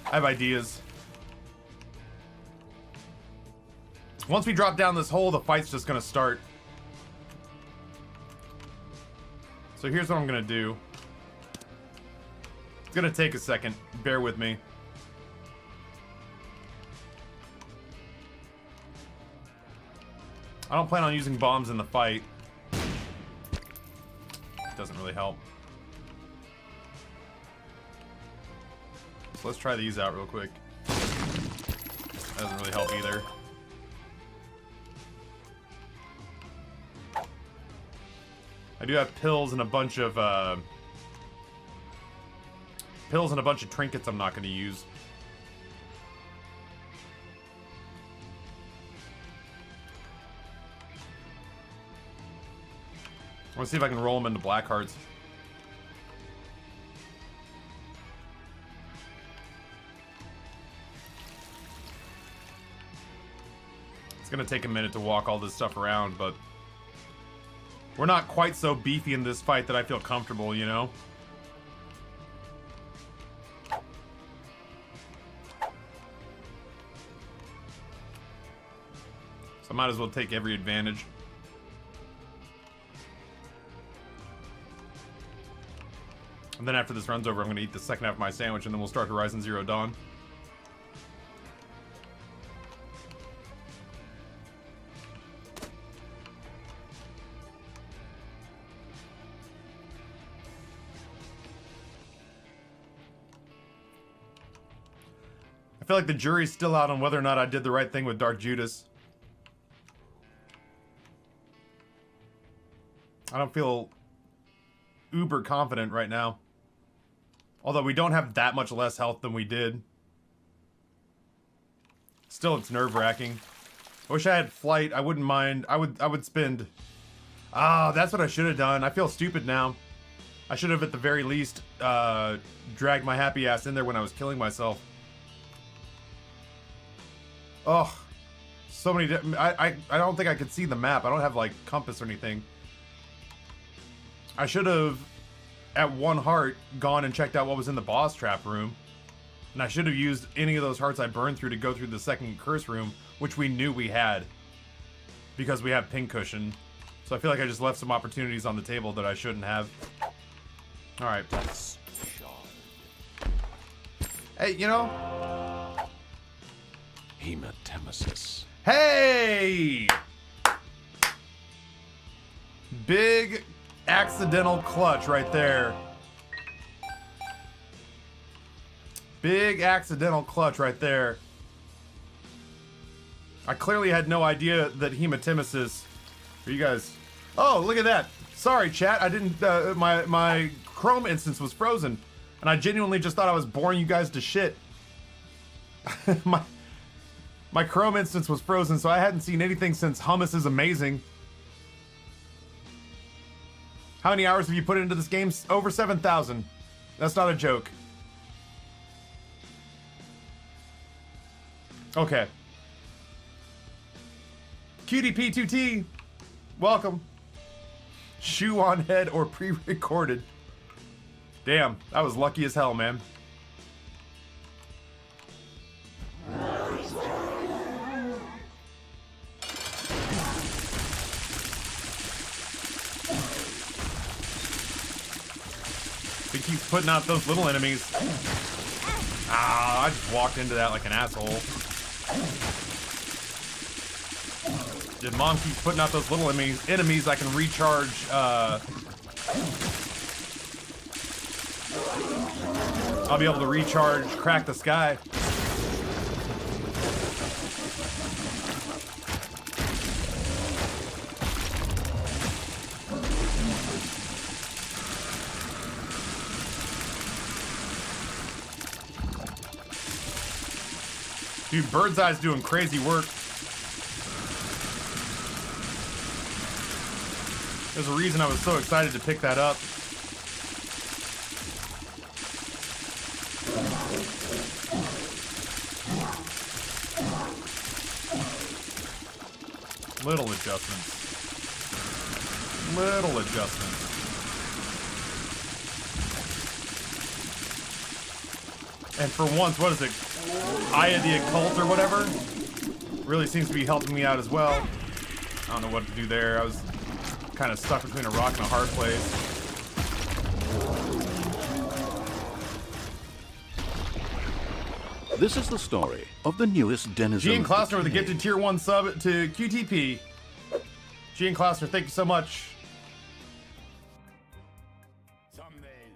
I have ideas. Once we drop down this hole, the fight's just gonna start. So here's what I'm gonna do. It's gonna take a second. Bear with me. I don't plan on using bombs in the fight. Doesn't really help. So let's try these out real quick. That doesn't really help either. I do have pills and a bunch of trinkets I'm not going to use. I want to see if I can roll them into black hearts. It's gonna take a minute to walk all this stuff around, but we're not quite so beefy in this fight that I feel comfortable, you know? So I might as well take every advantage. And then after this run's over, I'm gonna eat the second half of my sandwich, and then we'll start Horizon Zero Dawn. I feel like the jury's still out on whether or not I did the right thing with Dark Judas. I don't feel uber confident right now. Although we don't have that much less health than we did. Still, it's nerve-wracking. I wish I had flight. I wouldn't mind. I would spend... Ah, that's what I should have done. I feel stupid now. I should have, at the very least, dragged my happy ass in there when I was killing myself. Oh, so many... I don't think I could see the map. I don't have, like, compass or anything. I should have, at one heart, gone and checked out what was in the boss trap room. And I should have used any of those hearts I burned through to go through the second curse room, which we knew we had. Because we have Pincushion. So I feel like I just left some opportunities on the table that I shouldn't have. Alright. Hey, you know... Hematemesis. Hey! Big accidental clutch right there. Big accidental clutch right there. I clearly had no idea that Hematemesis... Are you guys... Oh, look at that. Sorry, chat. I didn't... my Chrome instance was frozen. And I genuinely just thought I was boring you guys to shit. My Chrome instance was frozen, so I hadn't seen anything since Hummus is Amazing. How many hours have you put into this game? Over 7,000. That's not a joke. Okay. QDP2T, welcome. Shoe on head or pre-recorded. Damn, that was lucky as hell, man. He keeps putting out those little enemies. Ah, I just walked into that like an asshole. If Mom keeps putting out those little enemies, I can recharge, I'll be able to recharge Crack the Sky. Dude, Birdseye's doing crazy work. There's a reason I was so excited to pick that up. Little adjustments. Little adjustments. And for once, what is it? Eye of the Occult or whatever? Really seems to be helping me out as well. I don't know what to do there. I was kind of stuck between a rock and a hard place. This is the story of the newest denizen. Gene of the Klausner with a cave. gifted tier 1 sub to QTP. Gene Klausner, thank you so much. Someday,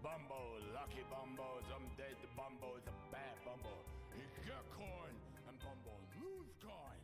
Bumbo, lucky Bumbo, someday the Bumbo is a bad Bumbo. He get coin and Bumbo lose coin.